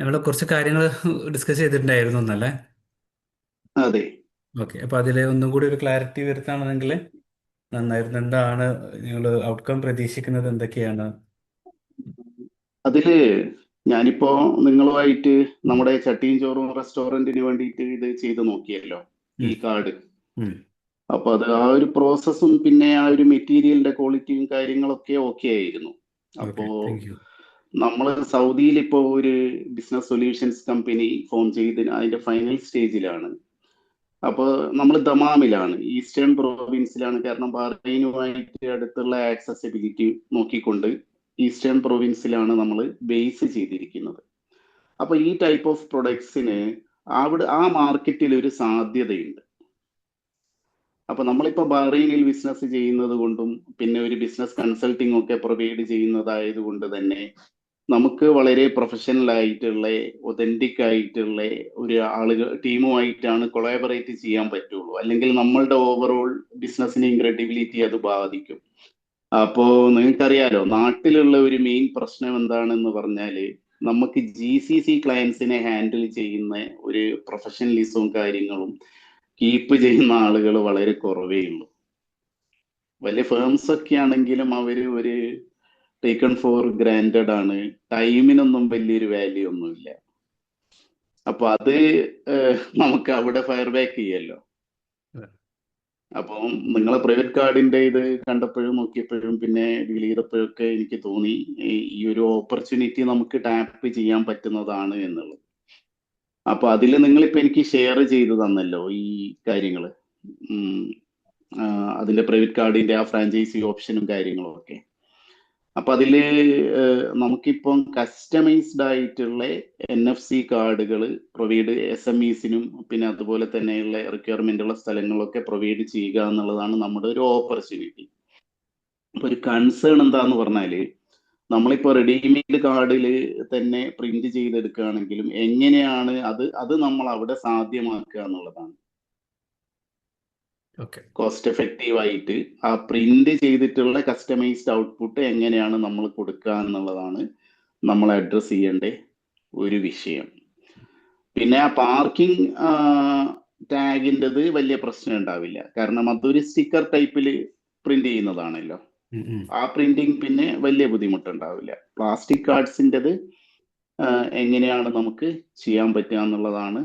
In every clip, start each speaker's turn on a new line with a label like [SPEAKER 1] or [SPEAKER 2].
[SPEAKER 1] നമ്മൾ കുറച്ച് കാര്യങ്ങൾ ഡിസ്കസ് ചെയ്തിട്ടുണ്ടായിരുന്നു എന്നല്ലേ?
[SPEAKER 2] അതെ.
[SPEAKER 1] ഓക്കെ, അപ്പോൾ അതിൽ ഒന്നും കൂടി ഒരു ക്ലാരിറ്റി വരുത്താണെങ്കിൽ നന്നായിരുന്നു. എന്താണ് നിങ്ങൾ ഔട്ട്കം പ്രതീക്ഷിക്കുന്നത്? എന്തൊക്കെയാണ്?
[SPEAKER 2] അതില് ഞാനിപ്പോ നിങ്ങളുമായിട്ട് നമ്മുടെ ചട്ടിയും ചോറും റെസ്റ്റോറന്റിന് വേണ്ടിയിട്ട് ഇത് ചെയ്ത് നോക്കിയല്ലോ,
[SPEAKER 1] ഉം,
[SPEAKER 2] ഈ കാർഡ്.
[SPEAKER 1] ഉം.
[SPEAKER 2] അപ്പൊ അത് ആ ഒരു പ്രോസസ്സും പിന്നെ ആ ഒരു മെറ്റീരിയലിന്റെ ക്വാളിറ്റിയും കാര്യങ്ങളൊക്കെ ഓക്കെ ആയിരുന്നു. അപ്പോ
[SPEAKER 1] ഓക്കെ, താങ്ക് യു.
[SPEAKER 2] നമ്മൾ സൗദിയിൽ ഇപ്പോൾ ഒരു ബിസിനസ് സൊല്യൂഷൻസ് കമ്പനി ഫോം ചെയ്ത് അതിന്റെ ഫൈനൽ സ്റ്റേജിലാണ്. അപ്പോൾ നമ്മൾ ദമാമിലാണ്, ഈസ്റ്റേൺ പ്രൊവിൻസിലാണ്. കാരണം ബഹ്റൈനുമായിട്ട് അടുത്തുള്ള ആക്സസിബിലിറ്റി നോക്കിക്കൊണ്ട് ഈസ്റ്റേൺ പ്രൊവിൻസിലാണ് നമ്മൾ ബേസ് ചെയ്തിരിക്കുന്നത്. അപ്പൊ ഈ ടൈപ്പ് ഓഫ് പ്രൊഡക്ട്സിന് അവിടെ ആ മാർക്കറ്റിൽ ഒരു സാധ്യതയുണ്ട്. അപ്പൊ നമ്മളിപ്പോ ബഹ്റൈനിൽ ബിസിനസ് ചെയ്യുന്നത് കൊണ്ടും പിന്നെ ഒരു ബിസിനസ് കൺസൾട്ടിംഗ് ഒക്കെ പ്രൊവൈഡ് ചെയ്യുന്നതായത് കൊണ്ട് തന്നെ നമുക്ക് വളരെ പ്രൊഫഷണൽ ആയിട്ടുള്ള ഒതന്റിക് ആയിട്ടുള്ള ഒരു ആളുകൾ ടീമുമായിട്ടാണ് കൊളാബറേറ്റ് ചെയ്യാൻ പറ്റുള്ളൂ. അല്ലെങ്കിൽ നമ്മളുടെ ഓവറോൾ ബിസിനസിനെയും ക്രെഡിബിലിറ്റി അത് ബാധിക്കും. അപ്പോ നിങ്ങൾക്കറിയാലോ, നാട്ടിലുള്ള ഒരു മെയിൻ പ്രശ്നം എന്താണെന്ന് പറഞ്ഞാല് നമുക്ക് ജി സി സി ക്ലയൻസിനെ ഹാൻഡിൽ ചെയ്യുന്ന ഒരു പ്രൊഫഷണലിസവും കാര്യങ്ങളും കീപ്പ് ചെയ്യുന്ന ആളുകൾ വളരെ കുറവേ ഉള്ളൂ. വലിയ ഫേംസ് ഒക്കെ ആണെങ്കിലും അവര് ഒരു ടേക്കൺ ഫോർ ഗ്രാൻഡഡ് ആണ്. ടൈമിനൊന്നും വലിയൊരു വാല്യൂ ഒന്നുമില്ല. അപ്പൊ അത് നമുക്ക് അവിടെ ഫയർ ബാക്ക് ചെയ്യല്ലോ. അപ്പം നിങ്ങളെ പ്രൈവറ്റ് കാർഡിന്റെ ഇത് കണ്ടപ്പോഴും നോക്കിയപ്പോഴും പിന്നെ ഡീൽ ചെയ്തപ്പോഴും ഒക്കെ എനിക്ക് തോന്നി ഈ ഒരു ഓപ്പർച്യൂണിറ്റി നമുക്ക് ടാപ്പ് ചെയ്യാൻ പറ്റുന്നതാണ് എന്നുള്ളത്. അപ്പൊ അതിൽ നിങ്ങളിപ്പോ എനിക്ക് ഷെയർ ചെയ്തു തന്നല്ലോ ഈ കാര്യങ്ങള്. ഉം, ആ, അതിന്റെ പ്രൈവറ്റ് കാർഡിന്റെ ആ ഫ്രാഞ്ചൈസി ഓപ്ഷനും കാര്യങ്ങളും ഒക്കെ. അപ്പൊ അതില് നമുക്കിപ്പം കസ്റ്റമൈസ്ഡ് ആയിട്ടുള്ള NFC കാർഡുകൾ പ്രൊവൈഡ് SMEസിനും പിന്നെ അതുപോലെ തന്നെയുള്ള റിക്വയർമെന്റ് ഉള്ള സ്ഥലങ്ങളിലൊക്കെ പ്രൊവൈഡ് ചെയ്യുക എന്നുള്ളതാണ് നമ്മുടെ ഒരു ഓപ്പർച്യൂണിറ്റി. അപ്പൊ ഒരു കൺസേൺ എന്താന്ന് പറഞ്ഞാല് നമ്മളിപ്പോ റെഡിമെയ്ഡ് കാർഡിൽ തന്നെ പ്രിന്റ് ചെയ്തെടുക്കുകയാണെങ്കിലും എങ്ങനെയാണ് അത് നമ്മൾ അവിടെ സാധ്യമാക്കുക എന്നുള്ളതാണ്.
[SPEAKER 1] ഓക്കെ.
[SPEAKER 2] കോസ്റ്റ് എഫക്റ്റീവ് ആയിട്ട് ആ പ്രിന്റ് ചെയ്തിട്ടുള്ള കസ്റ്റമൈസ്ഡ് ഔട്ട്പുട്ട് എങ്ങനെയാണ് നമ്മൾ കൊടുക്കുക എന്നുള്ളതാണ് നമ്മൾ അഡ്രസ് ചെയ്യേണ്ട ഒരു വിഷയം. പിന്നെ ആ പാർക്കിംഗ് ടാഗിൻ്റെത് വലിയ പ്രശ്നം ഉണ്ടാവില്ല, കാരണം അതൊരു സ്റ്റിക്കർ ടൈപ്പിൽ പ്രിന്റ് ചെയ്യുന്നതാണല്ലോ.
[SPEAKER 1] ഉം, ഉം.
[SPEAKER 2] ആ പ്രിന്റിങ് പിന്നെ വലിയ ബുദ്ധിമുട്ടുണ്ടാവില്ല. പ്ലാസ്റ്റിക് കാർഡ്സിൻ്റെത് എങ്ങനെയാണ് നമുക്ക് ചെയ്യാൻ പറ്റുക എന്നുള്ളതാണ്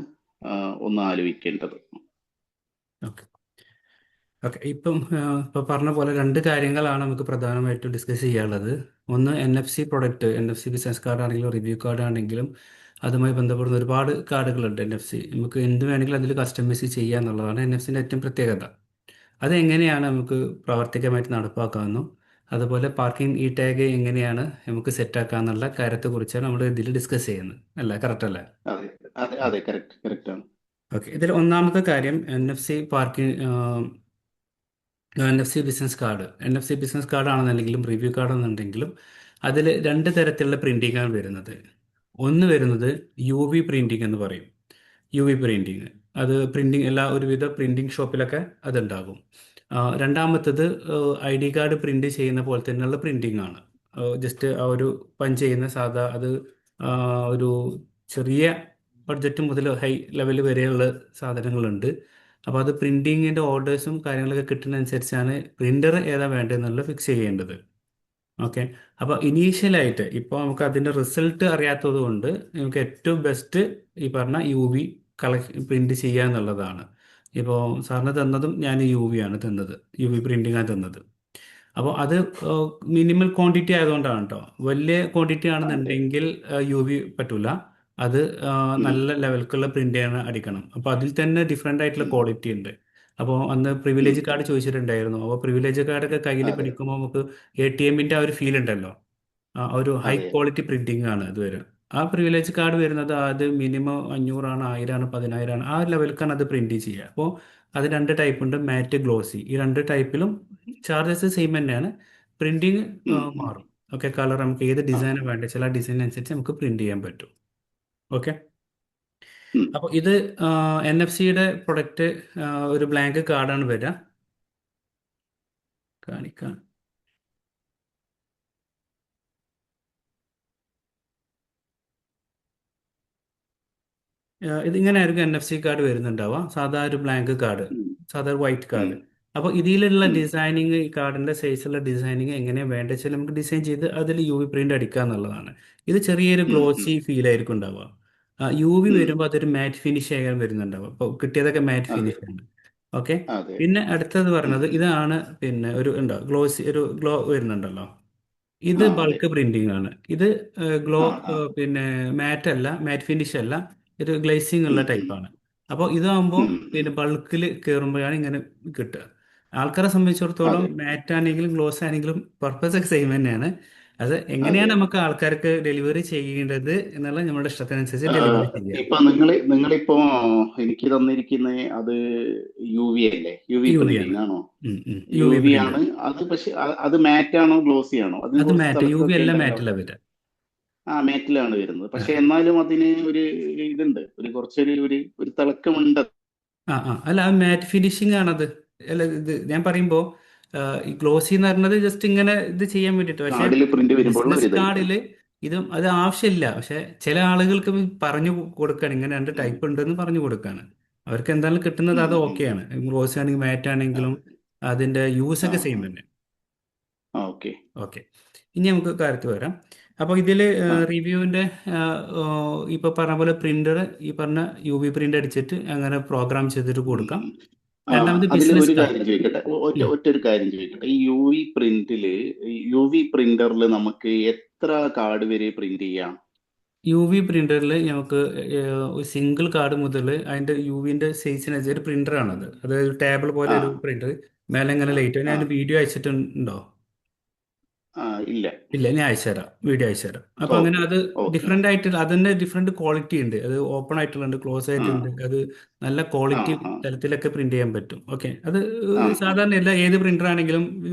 [SPEAKER 2] ഒന്ന് ആലോചിക്കേണ്ടത്.
[SPEAKER 1] ഓക്കെ. ഓക്കെ, ഇപ്പം പറഞ്ഞ പോലെ രണ്ട് കാര്യങ്ങളാണ് നമുക്ക് പ്രധാനമായിട്ടും ഡിസ്കസ് ചെയ്യാനുള്ളത്. ഒന്ന് NFC product, NFC business card ആണെങ്കിലും റിവ്യൂ കാർഡ് ആണെങ്കിലും അതുമായി ബന്ധപ്പെടുന്ന ഒരുപാട് കാർഡുകളുണ്ട്. NFC നമുക്ക് എന്ത് വേണമെങ്കിലും അതിൽ കസ്റ്റമൈസ് ചെയ്യുക എന്നുള്ളതാണ് NFCൻ്റെ ഏറ്റവും പ്രത്യേകത. അതെങ്ങനെയാണ് നമുക്ക് പ്രാവർത്തികമായിട്ട് നടപ്പാക്കാമെന്നും അതുപോലെ പാർക്കിംഗ് ഇ ടാഗ് എങ്ങനെയാണ് നമുക്ക് സെറ്റാക്കുക എന്നുള്ള കാര്യത്തെക്കുറിച്ചാണ് നമ്മൾ ഇതിൽ ഡിസ്കസ് ചെയ്യുന്നത്. അല്ല, കറക്റ്റ് അല്ലേ?
[SPEAKER 2] അതെ, അതെ, അതെ, കറക്റ്റ്, കറക്റ്റ് ആണ്.
[SPEAKER 1] ഓക്കെ, ഇതിൽ ഒന്നാമത്തെ കാര്യം NFC parking, NFC business card. NFC business card ആണെന്നുണ്ടെങ്കിലും റിവ്യൂ കാർഡ് എന്നുണ്ടെങ്കിലും അതിൽ രണ്ട് തരത്തിലുള്ള പ്രിന്റിംഗ് ആണ് വരുന്നത്. ഒന്ന് വരുന്നത് UV പ്രിന്റിംഗ് എന്ന് പറയും. UV പ്രിന്റിംഗ്, അത് പ്രിന്റിംഗ് എല്ലാ ഒരുവിധ പ്രിന്റിംഗ് ഷോപ്പിലൊക്കെ അതുണ്ടാകും. രണ്ടാമത്തത് ID കാർഡ് പ്രിന്റ് ചെയ്യുന്ന പോലെ തന്നെയുള്ള പ്രിന്റിംഗ് ആണ്. ജസ്റ്റ് ആ ഒരു പഞ്ച് ചെയ്യുന്ന സാധാ അത്, ആ, ഒരു ചെറിയ ബഡ്ജറ്റ് മുതൽ ഹൈ ലെവൽ വരെയുള്ള സാധനങ്ങളുണ്ട്. അപ്പോൾ അത് പ്രിന്റിങ്ങിൻ്റെ ഓർഡേഴ്സും കാര്യങ്ങളൊക്കെ കിട്ടുന്നതനുസരിച്ചാണ് പ്രിന്റർ ഏതാ വേണ്ടതെന്നുള്ള ഫിക്സ് ചെയ്യേണ്ടത്. ഓക്കെ. അപ്പോൾ ഇനീഷ്യലായിട്ട് ഇപ്പോൾ നമുക്ക് അതിൻ്റെ റിസൾട്ട് അറിയാത്തത് കൊണ്ട് നമുക്ക് ഏറ്റവും ബെസ്റ്റ് ഈ പറഞ്ഞ UV പ്രിന്റ് ചെയ്യുക എന്നുള്ളതാണ്. ഇപ്പോൾ സാറിന് തന്നതും ഞാൻ UV ആണ് തന്നത്, UV പ്രിന്റിംഗാണ് തന്നത്. അപ്പോൾ അത് മിനിമൽ ക്വാണ്ടിറ്റി ആയതുകൊണ്ടാണ് കേട്ടോ. വലിയ ക്വാണ്ടിറ്റി
[SPEAKER 2] അതെ.
[SPEAKER 1] ആണെന്നുണ്ടെങ്കിൽ UV പറ്റൂല. അത്
[SPEAKER 2] ഉം,
[SPEAKER 1] നല്ല ലെവൽക്കുള്ള പ്രിന്റ് ആണ് അടിക്കണം. അപ്പോൾ അതിൽ തന്നെ ഡിഫറെൻ്റ് ആയിട്ടുള്ള
[SPEAKER 2] ഉം,
[SPEAKER 1] ക്വാളിറ്റി ഉണ്ട്. അപ്പോൾ അന്ന്
[SPEAKER 2] ഉം.
[SPEAKER 1] പ്രിവിലേജ് കാർഡ് ചോദിച്ചിട്ടുണ്ടായിരുന്നു. അപ്പോൾ പ്രിവിലേജ് കാർഡൊക്കെ കയ്യിൽ
[SPEAKER 2] അതെ,
[SPEAKER 1] പിടിക്കുമ്പോൾ നമുക്ക് ATMൻ്റെ ആ ഒരു ഫീൽ ഉണ്ടല്ലോ. ഒരു ഹൈ
[SPEAKER 2] അതെ, അതെ.
[SPEAKER 1] ക്വാളിറ്റി പ്രിന്റിംഗ് ആണ് അത് വരും. ആ പ്രിവിലേജ് കാർഡ് വരുന്നത് അത് മിനിമം 500 ആണ്, 1000 ആണ്, 10,000 ആണ്, ആ ലെവലിലേക്കാണ് അത് പ്രിന്റ് ചെയ്യുക. അപ്പോൾ അത് രണ്ട് ടൈപ്പ് ഉണ്ട്, മാറ്റ്, ഗ്ലോസി. ഈ രണ്ട് ടൈപ്പിലും ചാർജസ് സെയിം തന്നെയാണ്. പ്രിന്റിങ്
[SPEAKER 2] ഉം, ഉം.
[SPEAKER 1] മാറും. ഓക്കെ, കളർ നമുക്ക് ഏത്
[SPEAKER 2] ആ,
[SPEAKER 1] ഡിസൈനാണ് വേണ്ടത് ചില ഡിസൈൻ അനുസരിച്ച് നമുക്ക് പ്രിന്റ് ചെയ്യാൻ പറ്റും. ഓക്കെ.
[SPEAKER 2] ഉം.
[SPEAKER 1] അപ്പോൾ ഇത് NFC പ്രൊഡക്റ്റ് ഒരു ബ്ലാങ്ക് കാർഡാണ് വരിക. കാണിക്കാം. ഇതിങ്ങനെ ആയിരിക്കും NFC കാർഡ് വരുന്നുണ്ടാവുക, സാധാ ഒരു ബ്ലാങ്ക് കാർഡ്,
[SPEAKER 2] ഉം,
[SPEAKER 1] സാധാ ഒരു വൈറ്റ്
[SPEAKER 2] ഉം,
[SPEAKER 1] കാർഡ്. അപ്പോൾ ഇതിലുള്ള
[SPEAKER 2] ഉം,
[SPEAKER 1] ഡിസൈനിങ്, ഈ കാർഡിൻ്റെ സൈസുള്ള ഡിസൈനിങ് എങ്ങനെയാണ് വേണ്ടത് വെച്ചാൽ നമുക്ക് ഡിസൈൻ ചെയ്ത് അതിൽ UV പ്രിൻ്റ് അടിക്കുക എന്നുള്ളതാണ്. ഇത് ചെറിയൊരു
[SPEAKER 2] ഉം, ഉം,
[SPEAKER 1] ഗ്ലോസി ഫീൽ ആയിരിക്കും ഉണ്ടാവുക. UV
[SPEAKER 2] ഉം.
[SPEAKER 1] വരുമ്പോൾ അതൊരു മാറ്റ് ഫിനിഷ് ആകാൻ വരുന്നുണ്ടാവുക. അപ്പോൾ കിട്ടിയതൊക്കെ മാറ്റ്
[SPEAKER 2] അതെ,
[SPEAKER 1] ഫിനിഷ് ആണ്. ഓക്കെ.
[SPEAKER 2] അതെ.
[SPEAKER 1] പിന്നെ അടുത്തത്
[SPEAKER 2] ഉം,
[SPEAKER 1] പറയുന്നത്
[SPEAKER 2] ഉം.
[SPEAKER 1] ഇതാണ്. പിന്നെ ഒരു ഉണ്ടോ ഗ്ലോസി, ഒരു ഗ്ലോ വരുന്നുണ്ടല്ലോ. ഇത്
[SPEAKER 2] ആ, അതെ.
[SPEAKER 1] ബൾക്ക് പ്രിന്റിംഗ് ആണ്. ഇത് ഗ്ലോ,
[SPEAKER 2] ആ, ആ.
[SPEAKER 1] പിന്നെ മാറ്റ് അല്ല, മാറ്റ് ഫിനിഷ് അല്ല, ഇത് ഗ്ലേസിംഗ് ഉള്ള
[SPEAKER 2] ഉം, ഉം,
[SPEAKER 1] ടൈപ്പാണ്. അപ്പോൾ ഇതാകുമ്പോൾ
[SPEAKER 2] ഉം, ഉം.
[SPEAKER 1] പിന്നെ ബൾക്കിൽ കയറുമ്പോഴാണ് ഇങ്ങനെ കിട്ടുക. ആൾക്കാരെ സംബന്ധിച്ചിടത്തോളം
[SPEAKER 2] അതെ,
[SPEAKER 1] മാറ്റ് ആണെങ്കിലും ഗ്ലോസ് ആണെങ്കിലും പർപ്പസ് ഒക്കെ സെയിം തന്നെയാണ്. അത്
[SPEAKER 2] അതെ,
[SPEAKER 1] എങ്ങനെയാണ്
[SPEAKER 2] അതെ.
[SPEAKER 1] നമുക്ക് ആൾക്കാർക്ക് ഡെലിവറി ചെയ്യേണ്ടത് എന്നുള്ള നമ്മുടെ ഇഷ്ടത്തിനനുസരിച്ച്
[SPEAKER 2] ആഹ്
[SPEAKER 1] ഡെലിവറി ചെയ്യാം.
[SPEAKER 2] ഇപ്പൊ നിങ്ങളിപ്പോ എനിക്ക് തന്നിരിക്കുന്ന അത് UV അല്ലേ? UV
[SPEAKER 1] UV ആണ്.
[SPEAKER 2] പ്രിന്റിംഗ് ആണോ?
[SPEAKER 1] UV
[SPEAKER 2] UV
[SPEAKER 1] print.
[SPEAKER 2] ആണ് അത്. പക്ഷെ അത് മാറ്റ് ആണോ ഗ്ലോസി ആണോ? അതിന്
[SPEAKER 1] അത്
[SPEAKER 2] കുറച്ച്
[SPEAKER 1] മാറ്റ്, UV
[SPEAKER 2] തിളക്കമൊക്കെ
[SPEAKER 1] അല്ല,
[SPEAKER 2] ഉണ്ടല്ലോ.
[SPEAKER 1] മാറ്റില്ല വരിക.
[SPEAKER 2] ആ, മാറ്റിലാണ് വരുന്നത്. പക്ഷെ എന്നാലും അതിന് ഒരു ഇതുണ്ട്, ഒരു കുറച്ചൊരു ഒരു തിളക്കമുണ്ട്.
[SPEAKER 1] അല്ല, അത് മാറ്റ് ഫിനിഷിംഗ് ആണത്. അല്ല, ഇത് ഞാൻ പറയുമ്പോൾ ഈ ഗ്ലോസി എന്ന് പറയുന്നത് ജസ്റ്റ് ഇങ്ങനെ ഇത് ചെയ്യാൻ വേണ്ടിയിട്ട്. പക്ഷേ
[SPEAKER 2] കാർഡിൽ പ്രിന്റ് വരുമ്പോഴുള്ള ഒരു
[SPEAKER 1] ബിസിനസ്
[SPEAKER 2] ഇതുണ്ട്.
[SPEAKER 1] കാർഡിൽ ഇതും അത് ആവശ്യമില്ല. പക്ഷെ ചില ആളുകൾക്ക് പറഞ്ഞു കൊടുക്കുകയാണ്, ഇങ്ങനെ രണ്ട്
[SPEAKER 2] ഉം,
[SPEAKER 1] ടൈപ്പ് ഉണ്ടെന്ന് പറഞ്ഞു കൊടുക്കുകയാണ്. അവർക്ക് എന്തായാലും കിട്ടുന്നത്
[SPEAKER 2] ഉം,
[SPEAKER 1] അത്
[SPEAKER 2] ഉം.
[SPEAKER 1] ഓക്കെയാണ്. ഗ്ലോസി ആണെങ്കിലും മാറ്റ് ആണെങ്കിലും
[SPEAKER 2] അതെ.
[SPEAKER 1] അതിൻ്റെ യൂസ്
[SPEAKER 2] ആ,
[SPEAKER 1] ഒക്കെ സെയിം
[SPEAKER 2] ആ.
[SPEAKER 1] തന്നെ.
[SPEAKER 2] ഓക്കെ.
[SPEAKER 1] ഓക്കെ. ഇനി നമുക്ക് കാര്യത്തിൽ വരാം. അപ്പോൾ ഇതിൽ
[SPEAKER 2] ആ.
[SPEAKER 1] റിവ്യൂവിൻ്റെ ഇപ്പോൾ പറഞ്ഞ പോലെ പ്രിൻ്റർ, ഈ പറഞ്ഞ UV പ്രിൻ്റ് അടിച്ചിട്ട് അങ്ങനെ പ്രോഗ്രാം ചെയ്തിട്ട്
[SPEAKER 2] ഉം,
[SPEAKER 1] കൊടുക്കാം.
[SPEAKER 2] ഉം.
[SPEAKER 1] രണ്ടാമത്
[SPEAKER 2] അതിൽ
[SPEAKER 1] ബിസിനസ്
[SPEAKER 2] ഒരു
[SPEAKER 1] കാർഡ്.
[SPEAKER 2] കാര്യം ചോദിക്കട്ടെ, ഒറ്റ ഒരു കാര്യം ചോദിക്കട്ടെ. ഈ UV പ്രിന്ററിൽ നമുക്ക് എത്ര കാർഡ് വരെ പ്രിന്റ് ചെയ്യാം?
[SPEAKER 1] UV പ്രിന്ററിൽ നമുക്ക് ഒരു സിംഗിൾ കാർഡ് മുതൽ അതിൻ്റെ UVൻ്റെ സൈസിനനുസരിച്ച് ഒരു പ്രിന്ററാണത്. അത് ഒരു ടേബിൾ പോലെ
[SPEAKER 2] ആ,
[SPEAKER 1] ഒരു പ്രിന്റർ. മേലെ ഇങ്ങനെ ലൈറ്റ്,
[SPEAKER 2] ആ,
[SPEAKER 1] ഞാൻ വീഡിയോ അയച്ചിട്ടുണ്ടോ?
[SPEAKER 2] ആ. ഇല്ല.
[SPEAKER 1] ഇല്ല, ഞാൻ അയച്ചുതരാം, വീഡിയോ അയച്ചുതരാം. അപ്പോൾ അങ്ങനെ
[SPEAKER 2] ഓക്കെ,
[SPEAKER 1] അത്
[SPEAKER 2] ഓക്കെ.
[SPEAKER 1] ഡിഫറെൻ്റ് ആയിട്ട് അതിൻ്റെ ഡിഫറെൻറ്റ് ക്വാളിറ്റി ഉണ്ട്. അത് ഓപ്പൺ ആയിട്ടുള്ളത്, ക്ലോസ്
[SPEAKER 2] ആ,
[SPEAKER 1] ആയിട്ടുണ്ട്. അത് നല്ല
[SPEAKER 2] ആ,
[SPEAKER 1] ക്വാളിറ്റി
[SPEAKER 2] ആ,
[SPEAKER 1] തലത്തിലൊക്കെ പ്രിന്റ് ചെയ്യാൻ പറ്റും. ഓക്കെ. അത്
[SPEAKER 2] ആ, ആ.
[SPEAKER 1] സാധാരണ എല്ലാ ഏത് പ്രിന്റർ ആണെങ്കിലും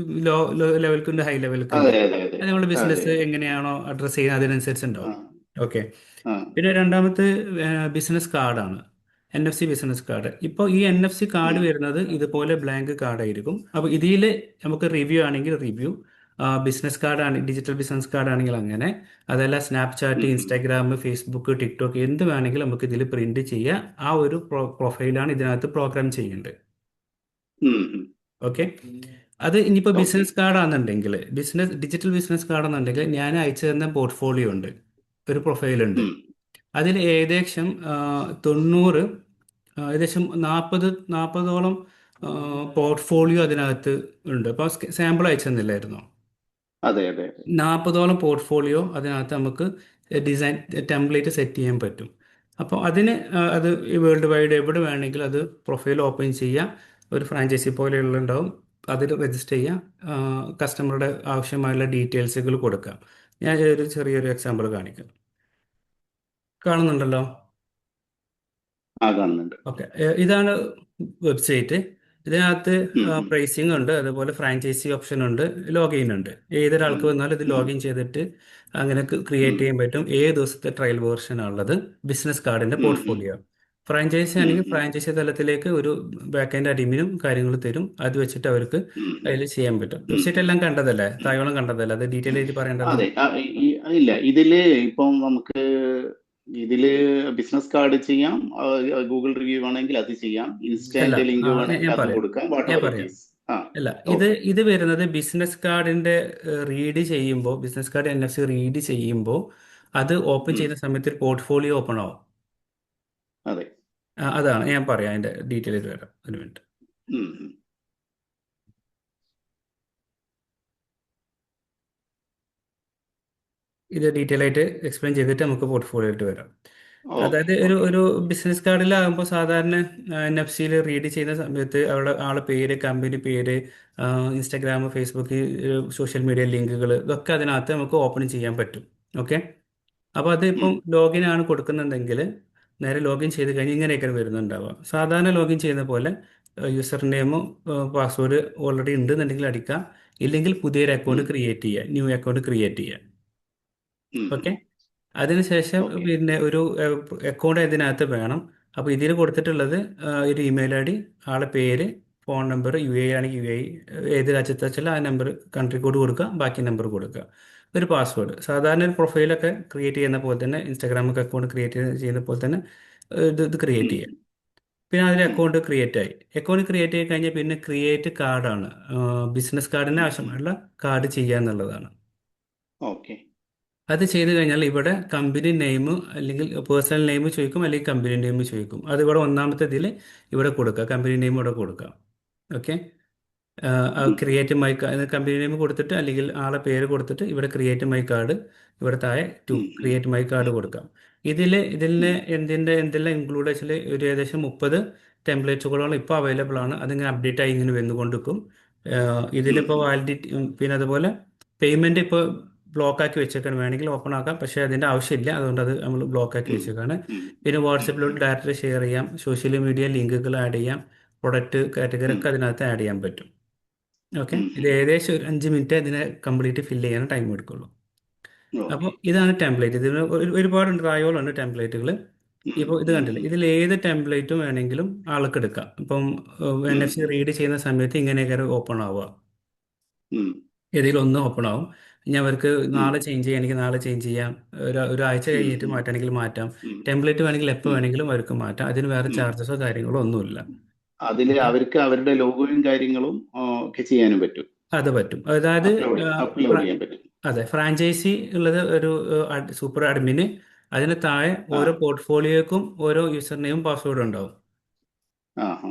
[SPEAKER 1] ലോ ലെവൽക്കുണ്ട്, ഹൈ ലെവൽക്കുണ്ട്.
[SPEAKER 2] അതെ, അതെ, അതെ,
[SPEAKER 1] അത് നമ്മുടെ
[SPEAKER 2] അതെ,
[SPEAKER 1] ബിസിനസ്
[SPEAKER 2] അതെ.
[SPEAKER 1] എങ്ങനെയാണോ അഡ്രസ്സ് ചെയ്യുന്നത് അതിനനുസരിച്ച്
[SPEAKER 2] ആ,
[SPEAKER 1] ഉണ്ടാവും. ഓക്കെ.
[SPEAKER 2] ആ.
[SPEAKER 1] പിന്നെ രണ്ടാമത്തെ ബിസിനസ് കാർഡാണ്. NFC business card. ഇപ്പോൾ ഈ NFC കാർഡ്
[SPEAKER 2] ഉം,
[SPEAKER 1] വരുന്നത് ഇതുപോലെ ബ്ലാങ്ക് കാർഡായിരിക്കും. അപ്പോൾ ഇതിൽ നമുക്ക് റിവ്യൂ ആണെങ്കിൽ റിവ്യൂ, ബിസിനസ് കാർഡാണ്, ഡിജിറ്റൽ ബിസിനസ് കാർഡ് ആണെങ്കിൽ അങ്ങനെ, അതല്ല സ്നാപ്ചാറ്റ്,
[SPEAKER 2] ഉം, ഉം,
[SPEAKER 1] ഇൻസ്റ്റാഗ്രാം, ഫേസ്ബുക്ക്, ടിക്ടോക്ക് എന്ത് വേണമെങ്കിലും നമുക്ക് ഇതിൽ പ്രിന്റ് ചെയ്യാം. ആ ഒരു പ്രൊഫൈലാണ് ഇതിനകത്ത് പ്രോഗ്രാം ചെയ്യേണ്ടത്.
[SPEAKER 2] ഉം, ഉം.
[SPEAKER 1] ഓക്കെ. അത് ഇനിയിപ്പോൾ
[SPEAKER 2] ഓക്കെ.
[SPEAKER 1] ബിസിനസ് കാർഡാണെന്നുണ്ടെങ്കിൽ, ഡിജിറ്റൽ ബിസിനസ് കാർഡാണെന്നുണ്ടെങ്കിൽ ഞാൻ അയച്ചു തരുന്ന പോർട്ട്ഫോളിയോ ഉണ്ട്, ഒരു പ്രൊഫൈലുണ്ട്.
[SPEAKER 2] ഉം,
[SPEAKER 1] അതിൽ ഏകദേശം 90, ഏകദേശം 40ഓളം പോർട്ട്ഫോളിയോ അതിനകത്ത് ഉണ്ട്. അപ്പോൾ സാമ്പിൾ അയച്ചു തന്നില്ലായിരുന്നോ?
[SPEAKER 2] അതെ, അതെ, അതെ.
[SPEAKER 1] 40ഓളം പോർട്ട്ഫോളിയോ അതിനകത്ത് നമുക്ക് ഡിസൈൻ ടെംപ്ലേറ്റ് സെറ്റ് ചെയ്യാൻ പറ്റും. അപ്പോൾ അതിന് അത് വേൾഡ് വൈഡ് എവിടെ വേണമെങ്കിലും അത് പ്രൊഫൈൽ ഓപ്പൺ ചെയ്യാം. ഒരു ഫ്രാഞ്ചൈസി പോലെയുള്ള ഉണ്ടാവും. അതിൽ രജിസ്റ്റർ ചെയ്യാം. കസ്റ്റമറുടെ ആവശ്യമായുള്ള ഡീറ്റെയിൽസുകൾ കൊടുക്കാം. ഞാൻ ഒരു ചെറിയൊരു എക്സാമ്പിൾ കാണിക്കാം. കാണുന്നുണ്ടല്ലോ?
[SPEAKER 2] ആ, കാണുന്നുണ്ട്.
[SPEAKER 1] ഓക്കെ. ഇതാണ് വെബ്സൈറ്റ്. ഇതിനകത്ത്
[SPEAKER 2] ഉം, ഉം,
[SPEAKER 1] പ്രൈസിംഗ് ഉണ്ട്, അതുപോലെ ഫ്രാഞ്ചൈസി ഓപ്ഷൻ ഉണ്ട്, ലോഗിൻ ഉണ്ട്.
[SPEAKER 2] ഉം,
[SPEAKER 1] ഏതൊരാൾക്ക് വന്നാലും ഇത്
[SPEAKER 2] ഉം,
[SPEAKER 1] ലോഗിൻ ചെയ്തിട്ട് അങ്ങനെ
[SPEAKER 2] ഉം,
[SPEAKER 1] ക്രിയേറ്റ് ചെയ്യാൻ പറ്റും. 7 ദിവസത്തെ ട്രയൽ വേർഷൻ ഉള്ളത് ബിസിനസ് കാർഡിന്റെ
[SPEAKER 2] ഉം, ഉം,
[SPEAKER 1] പോർട്ട്ഫോളിയോ. ഫ്രാഞ്ചൈസി
[SPEAKER 2] ഉം,
[SPEAKER 1] ആണെങ്കിൽ
[SPEAKER 2] ഉം,
[SPEAKER 1] ഫ്രാഞ്ചൈസി തലത്തിലേക്ക് ഒരു ബാക്ക് അഡ്മിനും കാര്യങ്ങൾ തരും. അത് വെച്ചിട്ട് അവർക്ക്
[SPEAKER 2] ഉം,
[SPEAKER 1] അതിൽ ചെയ്യാൻ പറ്റും.
[SPEAKER 2] ഉം,
[SPEAKER 1] വെബ്സൈറ്റ് എല്ലാം കണ്ടതല്ലേ,
[SPEAKER 2] ഉം.
[SPEAKER 1] തായോളം കണ്ടതല്ലേ, അത് ഡീറ്റെയിൽ ആയിട്ട് പറയേണ്ടല്ലോ.
[SPEAKER 2] അതെ. ഇല്ല, ഇപ്പം നമുക്ക് ഇതില് ബിസിനസ് കാർഡ് ചെയ്യാം. ഗൂഗിൾ റിവ്യൂ വേണമെങ്കിൽ അത് ചെയ്യാം.
[SPEAKER 1] അല്ല,
[SPEAKER 2] ഇൻസ്റ്റന്റ് ലിങ്ക് വേണമെങ്കിൽ
[SPEAKER 1] ഞാൻ
[SPEAKER 2] അതും
[SPEAKER 1] പറയാം,
[SPEAKER 2] കൊടുക്കാം. വാട്ട്
[SPEAKER 1] ഞാൻ
[SPEAKER 2] എവർ ഇറ്റ്
[SPEAKER 1] പറയാം.
[SPEAKER 2] ഈസ്. ആ.
[SPEAKER 1] അല്ല, ഇത്
[SPEAKER 2] ഓക്കെ.
[SPEAKER 1] ഇത് വരുന്നത് ബിസിനസ് കാർഡിന്റെ റീഡ് ചെയ്യുമ്പോൾ, ബിസിനസ് കാർഡ് NFC റീഡ് ചെയ്യുമ്പോൾ അത് ഓപ്പൺ
[SPEAKER 2] ഉം,
[SPEAKER 1] ചെയ്യുന്ന സമയത്ത് ഒരു പോർട്ട്ഫോളിയോ ഓപ്പൺ ആവും.
[SPEAKER 2] അതെ.
[SPEAKER 1] അതാണ് ഞാൻ പറയാം, അതിന്റെ ഡീറ്റെയിൽ ആയിട്ട് വരാം ഒരു മിനിറ്റ്.
[SPEAKER 2] ഉം, ഉം.
[SPEAKER 1] ഇത് ഡീറ്റെയിൽ ആയിട്ട് എക്സ്പ്ലെയിൻ ചെയ്തിട്ട് നമുക്ക് പോർട്ട്ഫോളിയോ ആയിട്ട് വരാം.
[SPEAKER 2] ഓക്കെ,
[SPEAKER 1] അതായത് ഒരു
[SPEAKER 2] ഓക്കെ.
[SPEAKER 1] ഒരു ബിസിനസ് കാർഡിലാകുമ്പോൾ സാധാരണ NFC റീഡ് ചെയ്യുന്ന സമയത്ത് അവിടെ ആളെ പേര്, കമ്പനി പേര്, ഇൻസ്റ്റാഗ്രാം, ഫേസ്ബുക്ക്, സോഷ്യൽ മീഡിയ ലിങ്കുകൾ, ഇതൊക്കെ അതിനകത്ത് നമുക്ക് ഓപ്പൺ ചെയ്യാൻ പറ്റും. ഓക്കെ. അപ്പോൾ അത്
[SPEAKER 2] ഉം,
[SPEAKER 1] ഇപ്പം ലോഗിൻ ആണ് കൊടുക്കുന്നുണ്ടെങ്കിൽ നേരെ ലോഗിൻ ചെയ്ത് കഴിഞ്ഞ് ഇങ്ങനെയൊക്കെ വരുന്നുണ്ടാവുക. സാധാരണ ലോഗിൻ ചെയ്യുന്ന പോലെ യൂസർ നെയിമും പാസ്വേഡ് ഓൾറെഡി ഉണ്ടെന്നുണ്ടെങ്കിൽ അടിക്കാം. ഇല്ലെങ്കിൽ പുതിയൊരു
[SPEAKER 2] ഉം,
[SPEAKER 1] അക്കൗണ്ട് ക്രിയേറ്റ് ചെയ്യുക, ന്യൂ അക്കൗണ്ട് ക്രിയേറ്റ് ചെയ്യുക.
[SPEAKER 2] ഉം,
[SPEAKER 1] ഓക്കെ.
[SPEAKER 2] ഉം.
[SPEAKER 1] അതിനുശേഷം
[SPEAKER 2] ഓക്കെ.
[SPEAKER 1] പിന്നെ ഒരു അക്കൗണ്ട് ഇതിനകത്ത് വേണം. അപ്പോൾ ഇതിൽ കൊടുത്തിട്ടുള്ളത് ഒരു ഇമെയിൽ ID, ആളെ പേര്, ഫോൺ നമ്പർ, UAE ആണെങ്കിൽ UAE, ഏത് രാജ്യത്ത് വെച്ചാൽ ആ നമ്പർ, കൺട്രി കോഡ് കൊടുക്കുക, ബാക്കി നമ്പർ കൊടുക്കുക, ഒരു പാസ്വേഡ്. സാധാരണ ഒരു പ്രൊഫൈലൊക്കെ ക്രിയേറ്റ് ചെയ്യുന്ന പോലെ തന്നെ, ഇൻസ്റ്റാഗ്രാമൊക്കെ അക്കൗണ്ട് ക്രിയേറ്റ് ചെയ്യുന്ന പോലെ തന്നെ ഇത് ക്രിയേറ്റ്
[SPEAKER 2] ഉം,
[SPEAKER 1] ചെയ്യാം. പിന്നെ അതിൽ
[SPEAKER 2] ഉം.
[SPEAKER 1] അക്കൗണ്ട് ക്രിയേറ്റ് ആയി. അക്കൗണ്ട് ക്രിയേറ്റ് ആയി കഴിഞ്ഞാൽ പിന്നെ ക്രിയേറ്റ് കാർഡാണ്. ബിസിനസ് കാർഡിന്
[SPEAKER 2] ഉം, ഉം.
[SPEAKER 1] ആവശ്യമായുള്ള കാർഡ് ചെയ്യുക എന്നുള്ളതാണ്.
[SPEAKER 2] ഓക്കെ.
[SPEAKER 1] അത് ചെയ്ത് കഴിഞ്ഞാൽ ഇവിടെ കമ്പനി നെയിം അല്ലെങ്കിൽ പേഴ്സണൽ നെയിം ചോദിക്കും, അല്ലെങ്കിൽ കമ്പനി നെയിം ചോദിക്കും. അത് ഇവിടെ ഒന്നാമത്തെ ഇതിൽ ഇവിടെ കൊടുക്കുക, കമ്പനി നെയിം ഇവിടെ കൊടുക്കാം. ഓക്കെ.
[SPEAKER 2] ഉം,
[SPEAKER 1] ക്രിയേറ്റ് മൈ കമ്പനി നെയിം കൊടുത്തിട്ട് അല്ലെങ്കിൽ ആളെ പേര് കൊടുത്തിട്ട് ഇവിടെ ക്രിയേറ്റ് മൈ കാർഡ്, ഇവിടെ താഴെ ടു
[SPEAKER 2] ഉം, ഉം,
[SPEAKER 1] ക്രിയേറ്റ് മൈ കാർഡ് കൊടുക്കാം. ഇതിന്
[SPEAKER 2] ഉം,
[SPEAKER 1] എന്തെല്ലാം ഇൻക്ലൂഡ് വെച്ചാൽ ഒരു ഏകദേശം 30 ടെംപ്ലേറ്റുകളോളം ഇപ്പോൾ അവൈലബിൾ ആണ്. അതിങ്ങനെ അപ്ഡേറ്റ് ആയി ഇങ്ങനെ വന്നുകൊണ്ടിരിക്കും.
[SPEAKER 2] ഉം,
[SPEAKER 1] ഇതിലിപ്പോൾ
[SPEAKER 2] ഉം,
[SPEAKER 1] വാലിഡിറ്റി, പിന്നെ അതുപോലെ പേയ്മെന്റ് ഇപ്പോൾ ബ്ലോക്ക് ആക്കി വെച്ചേക്കാണ്. വേണമെങ്കിൽ ഓപ്പൺ ആക്കാം, പക്ഷേ അതിന്റെ ആവശ്യമില്ല, അതുകൊണ്ട് അത് നമ്മൾ ബ്ലോക്ക് ആക്കി
[SPEAKER 2] ഉം,
[SPEAKER 1] വെച്ചേക്കാണ്.
[SPEAKER 2] ഉം,
[SPEAKER 1] പിന്നെ
[SPEAKER 2] ഉം,
[SPEAKER 1] വാട്സപ്പിലോട്ട് ഡയറക്റ്റ് ഷെയർ ചെയ്യാം, സോഷ്യൽ മീഡിയ ലിങ്കുകൾ ആഡ് ചെയ്യാം, പ്രൊഡക്റ്റ് കാറ്റഗറി
[SPEAKER 2] ഉം,
[SPEAKER 1] ഒക്കെ അതിനകത്ത് ആഡ് ചെയ്യാൻ പറ്റും. ഓക്കെ.
[SPEAKER 2] ഉം,
[SPEAKER 1] ഇത്
[SPEAKER 2] ഉം.
[SPEAKER 1] ഏകദേശം ഒരു 5 മിനിറ്റ് ഇതിനെ കംപ്ലീറ്റ് ഫില്ല് ചെയ്യാൻ ടൈം എടുക്കുള്ളൂ. അപ്പോൾ
[SPEAKER 2] ഓക്കെ.
[SPEAKER 1] ഇതാണ് ടെംപ്ലേറ്റ്. ഇതിന് ഒരുപാടുണ്ട്, ധാരാളമുണ്ട് ടെംപ്ലേറ്റുകൾ.
[SPEAKER 2] ഉം,
[SPEAKER 1] ഇപ്പോൾ ഇത്
[SPEAKER 2] ഉം,
[SPEAKER 1] കണ്ടില്ല,
[SPEAKER 2] ഉം,
[SPEAKER 1] ഇതിൽ ഏത് ടെംപ്ലേറ്റും വേണമെങ്കിലും ആൾക്ക് എടുക്കാം. ഇപ്പം
[SPEAKER 2] ഉം,
[SPEAKER 1] NFC റീഡ് ചെയ്യുന്ന സമയത്ത് ഇങ്ങനെയൊക്കെ ഓപ്പൺ ആവുക.
[SPEAKER 2] ഉം,
[SPEAKER 1] ഏതെങ്കിലും ഒന്ന് ഓപ്പൺ ആവും. ഇനി അവർക്ക്
[SPEAKER 2] ഉം,
[SPEAKER 1] നാളെ ചേഞ്ച് ചെയ്യാണെങ്കിൽ നാളെ ചേഞ്ച് ചെയ്യാം, ഒരാഴ്ച
[SPEAKER 2] ഉം,
[SPEAKER 1] കഴിഞ്ഞിട്ട്
[SPEAKER 2] ഉം,
[SPEAKER 1] മാറ്റണമെങ്കിൽ മാറ്റാം.
[SPEAKER 2] ഉം,
[SPEAKER 1] ടെംപ്ലേറ്റ് വേണമെങ്കിൽ എപ്പോൾ
[SPEAKER 2] ഉം,
[SPEAKER 1] വേണമെങ്കിലും അവർക്ക് മാറ്റാം. അതിന് വേറെ
[SPEAKER 2] ഉം.
[SPEAKER 1] ചാർജസോ കാര്യങ്ങളോ ഒന്നുമില്ല.
[SPEAKER 2] അതില്
[SPEAKER 1] ഓക്കെ.
[SPEAKER 2] അവർക്ക് അവരുടെ ലോഗോയും കാര്യങ്ങളും ഒക്കെ ചെയ്യാനും പറ്റും.
[SPEAKER 1] അത് പറ്റും. അതായത്
[SPEAKER 2] അപ്ലോഡ് ചെയ്യാൻ പറ്റും.
[SPEAKER 1] അതെ, ഫ്രാഞ്ചൈസി ഉള്ളത് ഒരു സൂപ്പർ അഡ്മിന്, അതിന് താഴെ
[SPEAKER 2] ആ,
[SPEAKER 1] ഓരോ പോർട്ട്ഫോളിയോക്കും ഓരോ യൂസർ നെയിം പാസ്വേഡും ഉണ്ടാവും.
[SPEAKER 2] ആ, ആ.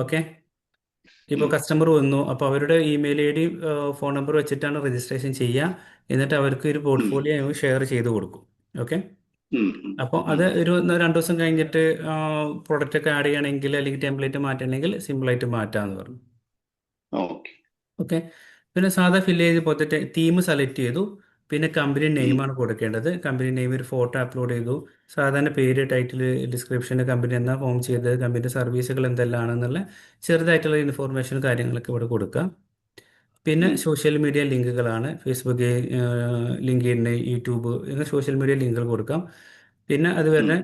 [SPEAKER 1] ഓക്കെ. ഇപ്പോൾ
[SPEAKER 2] ഉം,
[SPEAKER 1] കസ്റ്റമർ വന്നു, അപ്പോൾ അവരുടെ email I D phone number വെച്ചിട്ടാണ് രജിസ്ട്രേഷൻ ചെയ്യുക. എന്നിട്ട് അവർക്ക് ഒരു
[SPEAKER 2] ഉം,
[SPEAKER 1] പോർട്ട്ഫോളിയോ ഷെയർ ചെയ്ത് കൊടുക്കും. ഓക്കെ.
[SPEAKER 2] ഉം, ഉം,
[SPEAKER 1] അപ്പോൾ
[SPEAKER 2] ഉം.
[SPEAKER 1] അത് ഒരു 2 ദിവസം കഴിഞ്ഞിട്ട് പ്രൊഡക്റ്റ് ഒക്കെ ആഡ് ചെയ്യണമെങ്കിൽ അല്ലെങ്കിൽ ടെംപ്ലേറ്റ് മാറ്റണമെങ്കിൽ സിമ്പിളായിട്ട് മാറ്റാമെന്ന് പറഞ്ഞു.
[SPEAKER 2] ഓക്കെ.
[SPEAKER 1] ഓക്കെ. പിന്നെ സാധാ ഫില്ല് ചെയ്ത് പോയിട്ട് തീം സെലക്ട് ചെയ്തു. പിന്നെ കമ്പനി
[SPEAKER 2] ഉം,
[SPEAKER 1] നെയിമാണ് കൊടുക്കേണ്ടത്. കമ്പനി നെയിം ഒരു ഫോട്ടോ അപ്ലോഡ് ചെയ്തു. സാധാരണ പേര്, ടൈറ്റിൽ, ഡിസ്ക്രിപ്ഷൻ, കമ്പനി എന്നാ ഫോം ചെയ്തത്, കമ്പനിയുടെ സർവീസുകൾ എന്തെല്ലാമാണെന്നുള്ള ചെറുതായിട്ടുള്ള ഇൻഫോർമേഷൻ കാര്യങ്ങളൊക്കെ ഇവിടെ കൊടുക്കാം. പിന്നെ
[SPEAKER 2] ഉം,
[SPEAKER 1] സോഷ്യൽ മീഡിയ ലിങ്കുകളാണ് ഫേസ്ബുക്ക്, ലിങ്ക്ഡിൻ, യൂട്യൂബ് ഇങ്ങനെ സോഷ്യൽ മീഡിയ ലിങ്കുകൾ കൊടുക്കാം. പിന്നെ അത്
[SPEAKER 2] ഉം,
[SPEAKER 1] തന്നെ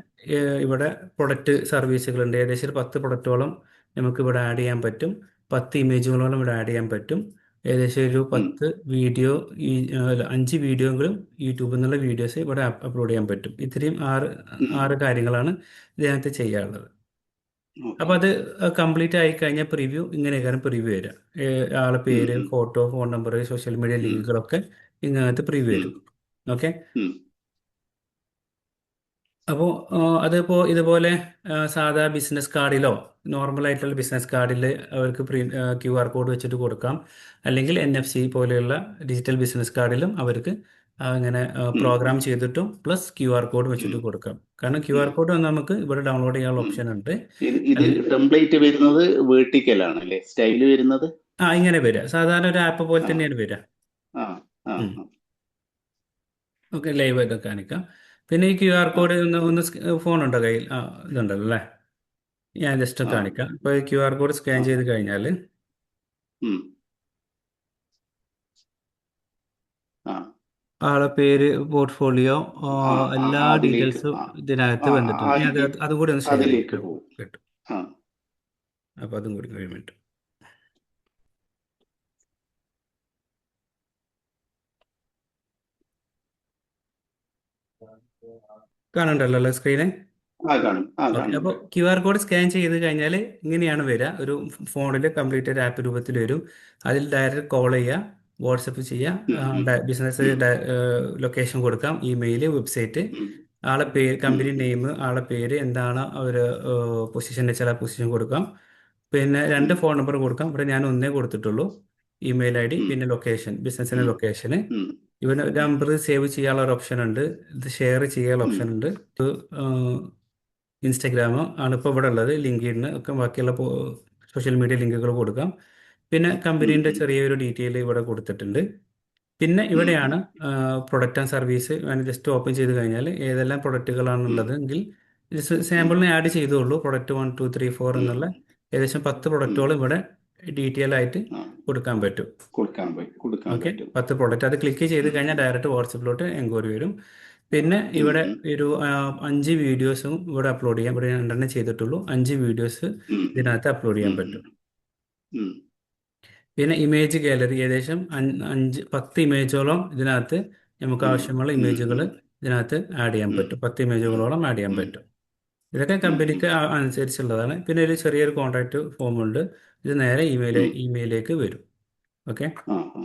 [SPEAKER 1] ഇവിടെ പ്രൊഡക്റ്റ് സർവീസുകളുണ്ട്. ഏകദേശം ഒരു 10 പ്രൊഡക്റ്റോളം നമുക്ക് ഇവിടെ ആഡ് ചെയ്യാൻ പറ്റും. 10 ഇമേജുകളോളം ഇവിടെ ആഡ് ചെയ്യാൻ പറ്റും. ഏകദേശം ഒരു
[SPEAKER 2] ഉം.
[SPEAKER 1] 10 വീഡിയോ, ഈ അല്ല, 5 വീഡിയോകളും യൂട്യൂബിൽ നിന്നുള്ള വീഡിയോസ് ഇവിടെ അപ്ലോഡ് ചെയ്യാൻ പറ്റും. ഇത്രയും
[SPEAKER 2] ഉം.
[SPEAKER 1] ആറ് കാര്യങ്ങളാണ് ഇതിനകത്ത് ചെയ്യാനുള്ളത്.
[SPEAKER 2] ഓക്കെ.
[SPEAKER 1] അപ്പോൾ അത് കംപ്ലീറ്റ് ആയി കഴിഞ്ഞാൽ പ്രിവ്യൂ ഇങ്ങനെയൊക്കെയാണ് പ്രിവ്യൂ വരിക. ആളെ
[SPEAKER 2] ഉം,
[SPEAKER 1] പേര്,
[SPEAKER 2] ഉം,
[SPEAKER 1] photo, phone number, social media
[SPEAKER 2] ഉം,
[SPEAKER 1] ലിങ്കുകളൊക്കെ ഇങ്ങനത്തെ പ്രിവ്യൂ
[SPEAKER 2] ഉം,
[SPEAKER 1] വരും. ഓക്കെ.
[SPEAKER 2] ഉം,
[SPEAKER 1] അപ്പോൾ അതിപ്പോൾ ഇതുപോലെ സാധാ ബിസിനസ് കാർഡിലോ നോർമൽ ആയിട്ടുള്ള ബിസിനസ് കാർഡിൽ അവർക്ക് QR കോഡ് വെച്ചിട്ട് കൊടുക്കാം. അല്ലെങ്കിൽ NFC പോലെയുള്ള ഡിജിറ്റൽ ബിസിനസ് കാർഡിലും അവർക്ക് ഇങ്ങനെ
[SPEAKER 2] ഉം,
[SPEAKER 1] പ്രോഗ്രാം ചെയ്തിട്ടും പ്ലസ് QR കോഡ്
[SPEAKER 2] ഉം,
[SPEAKER 1] വെച്ചിട്ട് കൊടുക്കാം. കാരണം
[SPEAKER 2] ഉം,
[SPEAKER 1] QR കോഡ് നമുക്ക് ഇവിടെ ഡൗൺലോഡ് ചെയ്യാനുള്ള
[SPEAKER 2] ഉം.
[SPEAKER 1] ഓപ്ഷൻ ഉണ്ട്.
[SPEAKER 2] ഇത് ടെംപ്ലേറ്റ് വരുന്നത് വേർട്ടിക്കൽ ആണല്ലേ, സ്റ്റൈല് വരുന്നത്?
[SPEAKER 1] ഇങ്ങനെ വരിക സാധാരണ ഒരു ആപ്പ് പോലെ
[SPEAKER 2] ആ,
[SPEAKER 1] തന്നെയാണ് വരിക.
[SPEAKER 2] ആ, ആ,
[SPEAKER 1] ഉം.
[SPEAKER 2] ആ,
[SPEAKER 1] ഓക്കെ, ലൈവ് ആയിട്ട് കാണിക്കാം. പിന്നെ ഈ QR
[SPEAKER 2] ആ,
[SPEAKER 1] കോഡ് ഒന്ന് ഫോൺ ഉണ്ടോ കയ്യിൽ? ഇതുണ്ടല്ലോ അല്ലേ. ഞാൻ ജസ്റ്റ്
[SPEAKER 2] ആ,
[SPEAKER 1] കാണിക്കാം. ഇപ്പോൾ QR കോഡ് സ്കാൻ
[SPEAKER 2] ആ.
[SPEAKER 1] ചെയ്ത് കഴിഞ്ഞാൽ
[SPEAKER 2] ഉം, ആ,
[SPEAKER 1] ആളെ പേര്, പോർട്ട്ഫോളിയോ,
[SPEAKER 2] ആ, ആ,
[SPEAKER 1] എല്ലാ
[SPEAKER 2] അതിലേക്ക്
[SPEAKER 1] ഡീറ്റെയിൽസും
[SPEAKER 2] ആ,
[SPEAKER 1] ഇതിനകത്ത്
[SPEAKER 2] ആ,
[SPEAKER 1] വന്നിട്ടുണ്ട്.
[SPEAKER 2] ആ,
[SPEAKER 1] ഇനി അതും കൂടി ഒന്ന് ഷെയർ
[SPEAKER 2] അതിലേക്ക്
[SPEAKER 1] ചെയ്യാം
[SPEAKER 2] പോകും.
[SPEAKER 1] കേട്ടോ.
[SPEAKER 2] ആ,
[SPEAKER 1] അപ്പോൾ അതും കൂടി ഒരു മിനിറ്റ് കാണണ്ടല്ലോ അല്ലേ സ്ക്രീന്?
[SPEAKER 2] ആ കാണും, ആ
[SPEAKER 1] ഓക്കെ. അപ്പോൾ
[SPEAKER 2] കാണുന്നുണ്ട്.
[SPEAKER 1] QR കോഡ് സ്കാൻ ചെയ്ത് കഴിഞ്ഞാൽ ഇങ്ങനെയാണ് വരിക. ഒരു ഫോണിൽ കംപ്ലീറ്റ് ഒരു ആപ്പ് രൂപത്തിൽ വരും. അതിൽ ഡയറക്റ്റ് കോൾ ചെയ്യുക, വാട്സപ്പ്
[SPEAKER 2] ഉം, ഉം,
[SPEAKER 1] ചെയ്യുക, ബിസിനസ്
[SPEAKER 2] ഉം,
[SPEAKER 1] ലൊക്കേഷൻ കൊടുക്കാം, ഇമെയിൽ, വെബ്സൈറ്റ്,
[SPEAKER 2] ഉം,
[SPEAKER 1] ആളെ പേര്,
[SPEAKER 2] ഉം,
[SPEAKER 1] കമ്പനി
[SPEAKER 2] ഉം,
[SPEAKER 1] നെയിം, ആളെ പേര് എന്താണ്, അവർ പൊസിഷൻ വെച്ചാൽ ആ പൊസിഷൻ കൊടുക്കാം. പിന്നെ
[SPEAKER 2] ഉം,
[SPEAKER 1] 2 ഫോൺ നമ്പർ കൊടുക്കാം. ഇവിടെ ഞാൻ ഒന്നേ കൊടുത്തിട്ടുള്ളൂ, ഇമെയിൽ ID,
[SPEAKER 2] ഉം,
[SPEAKER 1] പിന്നെ ലൊക്കേഷൻ, ബിസിനസ്സിൻ്റെ
[SPEAKER 2] ഉം,
[SPEAKER 1] ലൊക്കേഷന്.
[SPEAKER 2] ഉം,
[SPEAKER 1] ഇവന് നമ്പർ സേവ് ചെയ്യാനുള്ള ഒരു ഓപ്ഷൻ ഉണ്ട്, ഇത് ഷെയർ ചെയ്യാനുള്ള
[SPEAKER 2] ഉം,
[SPEAKER 1] ഓപ്ഷൻ ഉണ്ട്. ഇൻസ്റ്റഗ്രാം ആണ് ഇപ്പോൾ ഇവിടെ ഉള്ളത്, ലിങ്ക്ഡിന് ഒക്കെ ബാക്കിയുള്ള സോഷ്യൽ മീഡിയ ലിങ്കുകൾ കൊടുക്കാം. പിന്നെ
[SPEAKER 2] ഉം,
[SPEAKER 1] കമ്പനീൻ്റെ ചെറിയൊരു ഡീറ്റെയിൽ ഇവിടെ കൊടുത്തിട്ടുണ്ട്. പിന്നെ
[SPEAKER 2] ഉം,
[SPEAKER 1] ഇവിടെയാണ് product and service. Just open ചെയ്ത് കഴിഞ്ഞാൽ ഏതെല്ലാം
[SPEAKER 2] ഉം,
[SPEAKER 1] പ്രൊഡക്റ്റുകളാണുള്ളത് എങ്കിൽ ജസ്റ്റ്
[SPEAKER 2] ഉം.
[SPEAKER 1] സാമ്പിളിനെ ആഡ് ചെയ്തോളൂ. പ്രൊഡക്റ്റ് 1 2 3 4
[SPEAKER 2] ഉം,
[SPEAKER 1] എന്നുള്ള ഏകദേശം 10
[SPEAKER 2] ഉം.
[SPEAKER 1] പ്രൊഡക്റ്റുകളും ഇവിടെ ഡീറ്റെയിൽ ആയിട്ട്
[SPEAKER 2] ആ,
[SPEAKER 1] കൊടുക്കാൻ പറ്റും.
[SPEAKER 2] കൊടുക്കാൻ
[SPEAKER 1] ഓക്കെ.
[SPEAKER 2] പറ്റും.
[SPEAKER 1] 10 പ്രൊഡക്റ്റ് അത് ക്ലിക്ക് ചെയ്ത്
[SPEAKER 2] ഉം,
[SPEAKER 1] കഴിഞ്ഞാൽ ഡയറക്റ്റ് വാട്സപ്പിലോട്ട് എൻക്വയറി വരും. പിന്നെ
[SPEAKER 2] ഉം,
[SPEAKER 1] ഇവിടെ
[SPEAKER 2] ഉം,
[SPEAKER 1] ഒരു 5 വീഡിയോസും ഇവിടെ അപ്ലോഡ് ചെയ്യാം. ഇവിടെ 2 ചെയ്തിട്ടുള്ളൂ. 5 വീഡിയോസ്
[SPEAKER 2] ഉം,
[SPEAKER 1] ഇതിനകത്ത് അപ്ലോഡ് ചെയ്യാൻ
[SPEAKER 2] ഉം,
[SPEAKER 1] പറ്റും.
[SPEAKER 2] ഉം,
[SPEAKER 1] പിന്നെ ഇമേജ് ഗാലറി ഏകദേശം 10 ഇമേജോളം ഇതിനകത്ത് നമുക്ക്
[SPEAKER 2] ഉം,
[SPEAKER 1] ആവശ്യമുള്ള
[SPEAKER 2] ഉം,
[SPEAKER 1] ഇമേജുകൾ
[SPEAKER 2] ഉം,
[SPEAKER 1] ഇതിനകത്ത് ആഡ് ചെയ്യാൻ
[SPEAKER 2] ഉം,
[SPEAKER 1] പറ്റും. 10
[SPEAKER 2] ഉം,
[SPEAKER 1] ഇമേജുകളോളം ആഡ് ചെയ്യാൻ
[SPEAKER 2] ഉം,
[SPEAKER 1] പറ്റും. ഇതൊക്കെ
[SPEAKER 2] ഉം, ഉം,
[SPEAKER 1] കമ്പനിക്ക് അനുസരിച്ചുള്ളതാണ്. പിന്നെ ഒരു ചെറിയൊരു കോൺടാക്റ്റ് ഫോം ഉണ്ട്. ഇത് നേരെ
[SPEAKER 2] ഉം.
[SPEAKER 1] ഇമെയിലേക്ക് വരും. ഓക്കെ.
[SPEAKER 2] ആ, ആ,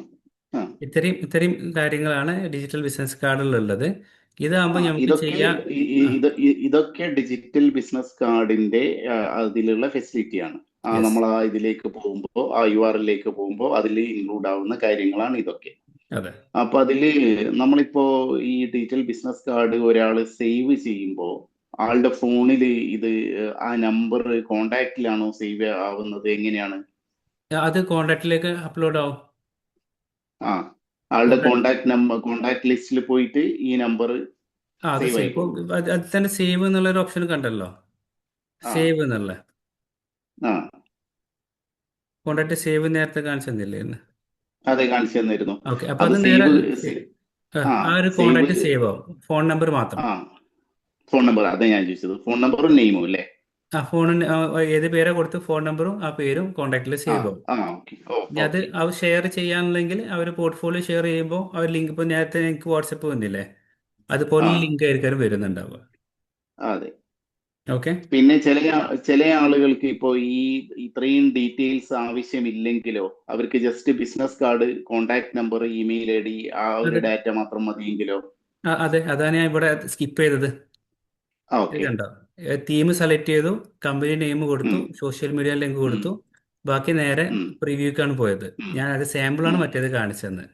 [SPEAKER 2] ആ.
[SPEAKER 1] ഇത്രയും കാര്യങ്ങളാണ് ഡിജിറ്റൽ ബിസിനസ് കാർഡിലുള്ളത്.
[SPEAKER 2] ആ,
[SPEAKER 1] ഇതാകുമ്പോൾ നമുക്ക്
[SPEAKER 2] ഇതൊക്കെ
[SPEAKER 1] ചെയ്യാം. ആ,
[SPEAKER 2] ഇതൊക്കെ ഡിജിറ്റൽ ബിസിനസ് കാർഡിന്റെ അതിലുള്ള ഫെസിലിറ്റിയാണ്.
[SPEAKER 1] യെസ്.
[SPEAKER 2] നമ്മൾ ഇതിലേക്ക് പോകുമ്പോൾ, ആ URL-ലേക്ക് പോകുമ്പോൾ അതിൽ ഇൻക്ലൂഡ് ആവുന്ന കാര്യങ്ങളാണ് ഇതൊക്കെ.
[SPEAKER 1] അതെ.
[SPEAKER 2] അപ്പൊ അതില് നമ്മളിപ്പോ ഈ ഡിജിറ്റൽ ബിസിനസ് കാർഡ് ഒരാൾ സേവ് ചെയ്യുമ്പോൾ ആളുടെ ഫോണിൽ ഇത് ആ നമ്പർ കോണ്ടാക്റ്റിലാണോ സേവ് ആവുന്നത്, എങ്ങനെയാണ്?
[SPEAKER 1] അത് കോൺടാക്റ്റിലേക്ക് അപ്ലോഡ് ആവും.
[SPEAKER 2] ആ, ആളുടെ
[SPEAKER 1] കോൺടാക്ട്
[SPEAKER 2] കോണ്ടാക്ട് ലിസ്റ്റിൽ പോയിട്ട് ഈ നമ്പർ
[SPEAKER 1] അത്
[SPEAKER 2] സേവ്
[SPEAKER 1] സേവ്. ഇപ്പോൾ
[SPEAKER 2] ആയിക്കൊള്ളും.
[SPEAKER 1] അത് തന്നെ സേവ് എന്നുള്ളൊരു ഓപ്ഷൻ കണ്ടല്ലോ.
[SPEAKER 2] ആ,
[SPEAKER 1] സേവ് എന്നുള്ള
[SPEAKER 2] ആ,
[SPEAKER 1] കോൺടാക്ട് സേവ് നേരത്തെ കാണിച്ചു തന്നില്ലേ?
[SPEAKER 2] അതെ, കാണിച്ചു തന്നിരുന്നു.
[SPEAKER 1] ഓക്കെ. അപ്പോൾ
[SPEAKER 2] അത്
[SPEAKER 1] അത് നേരെ
[SPEAKER 2] സേവ്. ആ,
[SPEAKER 1] ആ ഒരു
[SPEAKER 2] സേവ്.
[SPEAKER 1] കോൺടാക്ട് സേവ് ആവും. ഫോൺ നമ്പർ മാത്രം.
[SPEAKER 2] ആ, ഫോൺ നമ്പർ, അതെ ഞാൻ ചോദിച്ചത്. ഫോൺ നമ്പറും നെയിമും അല്ലേ?
[SPEAKER 1] ആ ഫോണിന് ഏത് പേരാ കൊടുത്ത് ഫോൺ നമ്പറും ആ പേരും കോൺടാക്റ്റിൽ
[SPEAKER 2] ആ,
[SPEAKER 1] സേവ് ആവും.
[SPEAKER 2] ആ, ഓക്കെ. ഓ,
[SPEAKER 1] ഇനി അത്
[SPEAKER 2] ഓക്കെ.
[SPEAKER 1] അവർ ഷെയർ ചെയ്യാനുണ്ടെങ്കിൽ അവർ പോർട്ട്ഫോളിയോ ഷെയർ ചെയ്യുമ്പോൾ അവർ ലിങ്ക്, ഇപ്പോൾ നേരത്തെ എനിക്ക് വാട്സപ്പ് വന്നില്ലേ, അതുപോലെ
[SPEAKER 2] ആ,
[SPEAKER 1] ലിങ്ക് ആയിരിക്കും വരുന്നുണ്ടാവുക.
[SPEAKER 2] അതെ.
[SPEAKER 1] ഓക്കെ.
[SPEAKER 2] പിന്നെ ചില ആളുകൾക്ക് ഇപ്പോൾ ഈ ഇത്രയും ഡീറ്റെയിൽസ് ആവശ്യമില്ലെങ്കിലോ, അവർക്ക് just business card, contact number, email ID, ആ ഒരു
[SPEAKER 1] അതെ.
[SPEAKER 2] ഡാറ്റ മാത്രം മതിയെങ്കിലോ?
[SPEAKER 1] അതെ, അതാണ് ഞാൻ ഇവിടെ സ്കിപ്പ് ചെയ്തത്.
[SPEAKER 2] ആ,
[SPEAKER 1] ഇത്
[SPEAKER 2] ഓക്കെ.
[SPEAKER 1] കണ്ടോ? തീം സെലക്ട് ചെയ്തു, കമ്പനി നെയിം കൊടുത്തു,
[SPEAKER 2] ഉം,
[SPEAKER 1] സോഷ്യൽ മീഡിയ ലിങ്ക്
[SPEAKER 2] ഉം,
[SPEAKER 1] കൊടുത്തു, ബാക്കി നേരെ
[SPEAKER 2] ഉം,
[SPEAKER 1] പ്രിവ്യൂക്കാണ് പോയത്.
[SPEAKER 2] ഉം,
[SPEAKER 1] ഞാൻ അത് സാമ്പിളാണ്
[SPEAKER 2] ഉം.
[SPEAKER 1] മറ്റേത് കാണിച്ചതെന്ന്.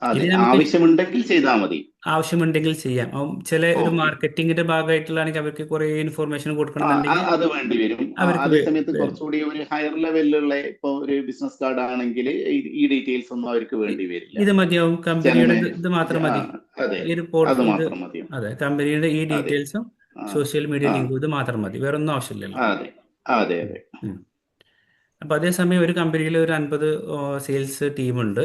[SPEAKER 1] ഇത്
[SPEAKER 2] അതെ,
[SPEAKER 1] നമുക്ക്
[SPEAKER 2] ആവശ്യമുണ്ടെങ്കിൽ ചെയ്താൽ മതി.
[SPEAKER 1] ആവശ്യമുണ്ടെങ്കിൽ ചെയ്യാം. ചില ഒരു
[SPEAKER 2] ഓക്കെ.
[SPEAKER 1] മാർക്കറ്റിങ്ങിന്റെ ഭാഗമായിട്ടുള്ളതാണെങ്കിൽ അവർക്ക് കുറേ ഇൻഫർമേഷൻ കൊടുക്കണമെന്നുണ്ടെങ്കിൽ
[SPEAKER 2] അത് വേണ്ടി വരും.
[SPEAKER 1] അവർക്ക്
[SPEAKER 2] അതേ സമയത്ത് കുറച്ചുകൂടി ഒരു ഹയർ ലെവലിലുള്ള ഇപ്പൊ ഒരു ബിസിനസ് കാർഡ് ആണെങ്കിൽ ഈ ഡീറ്റെയിൽസ് ഒന്നും അവർക്ക് വേണ്ടി വരില്ല.
[SPEAKER 1] ഇത് മതിയാവും. കമ്പനിയുടെ
[SPEAKER 2] ജനന
[SPEAKER 1] ഇത് മാത്രം
[SPEAKER 2] ആ,
[SPEAKER 1] മതി.
[SPEAKER 2] അതെ,
[SPEAKER 1] ഈ ഒരു
[SPEAKER 2] അത്
[SPEAKER 1] ഇത്,
[SPEAKER 2] മാത്രം മതിയോ?
[SPEAKER 1] അതെ, കമ്പനിയുടെ ഈ
[SPEAKER 2] അതെ.
[SPEAKER 1] ഡീറ്റെയിൽസും
[SPEAKER 2] ആ,
[SPEAKER 1] സോഷ്യൽ മീഡിയ
[SPEAKER 2] ആ,
[SPEAKER 1] ലിങ്കും ഇത് മാത്രം മതി. വേറെ ഒന്നും ആവശ്യമില്ലല്ലോ.
[SPEAKER 2] അതെ, അതെ,
[SPEAKER 1] ഉം.
[SPEAKER 2] അതെ.
[SPEAKER 1] ഉം. അപ്പോൾ അതേസമയം ഒരു കമ്പനിയിൽ ഒരു 50 സെയിൽസ് ടീമുണ്ട്.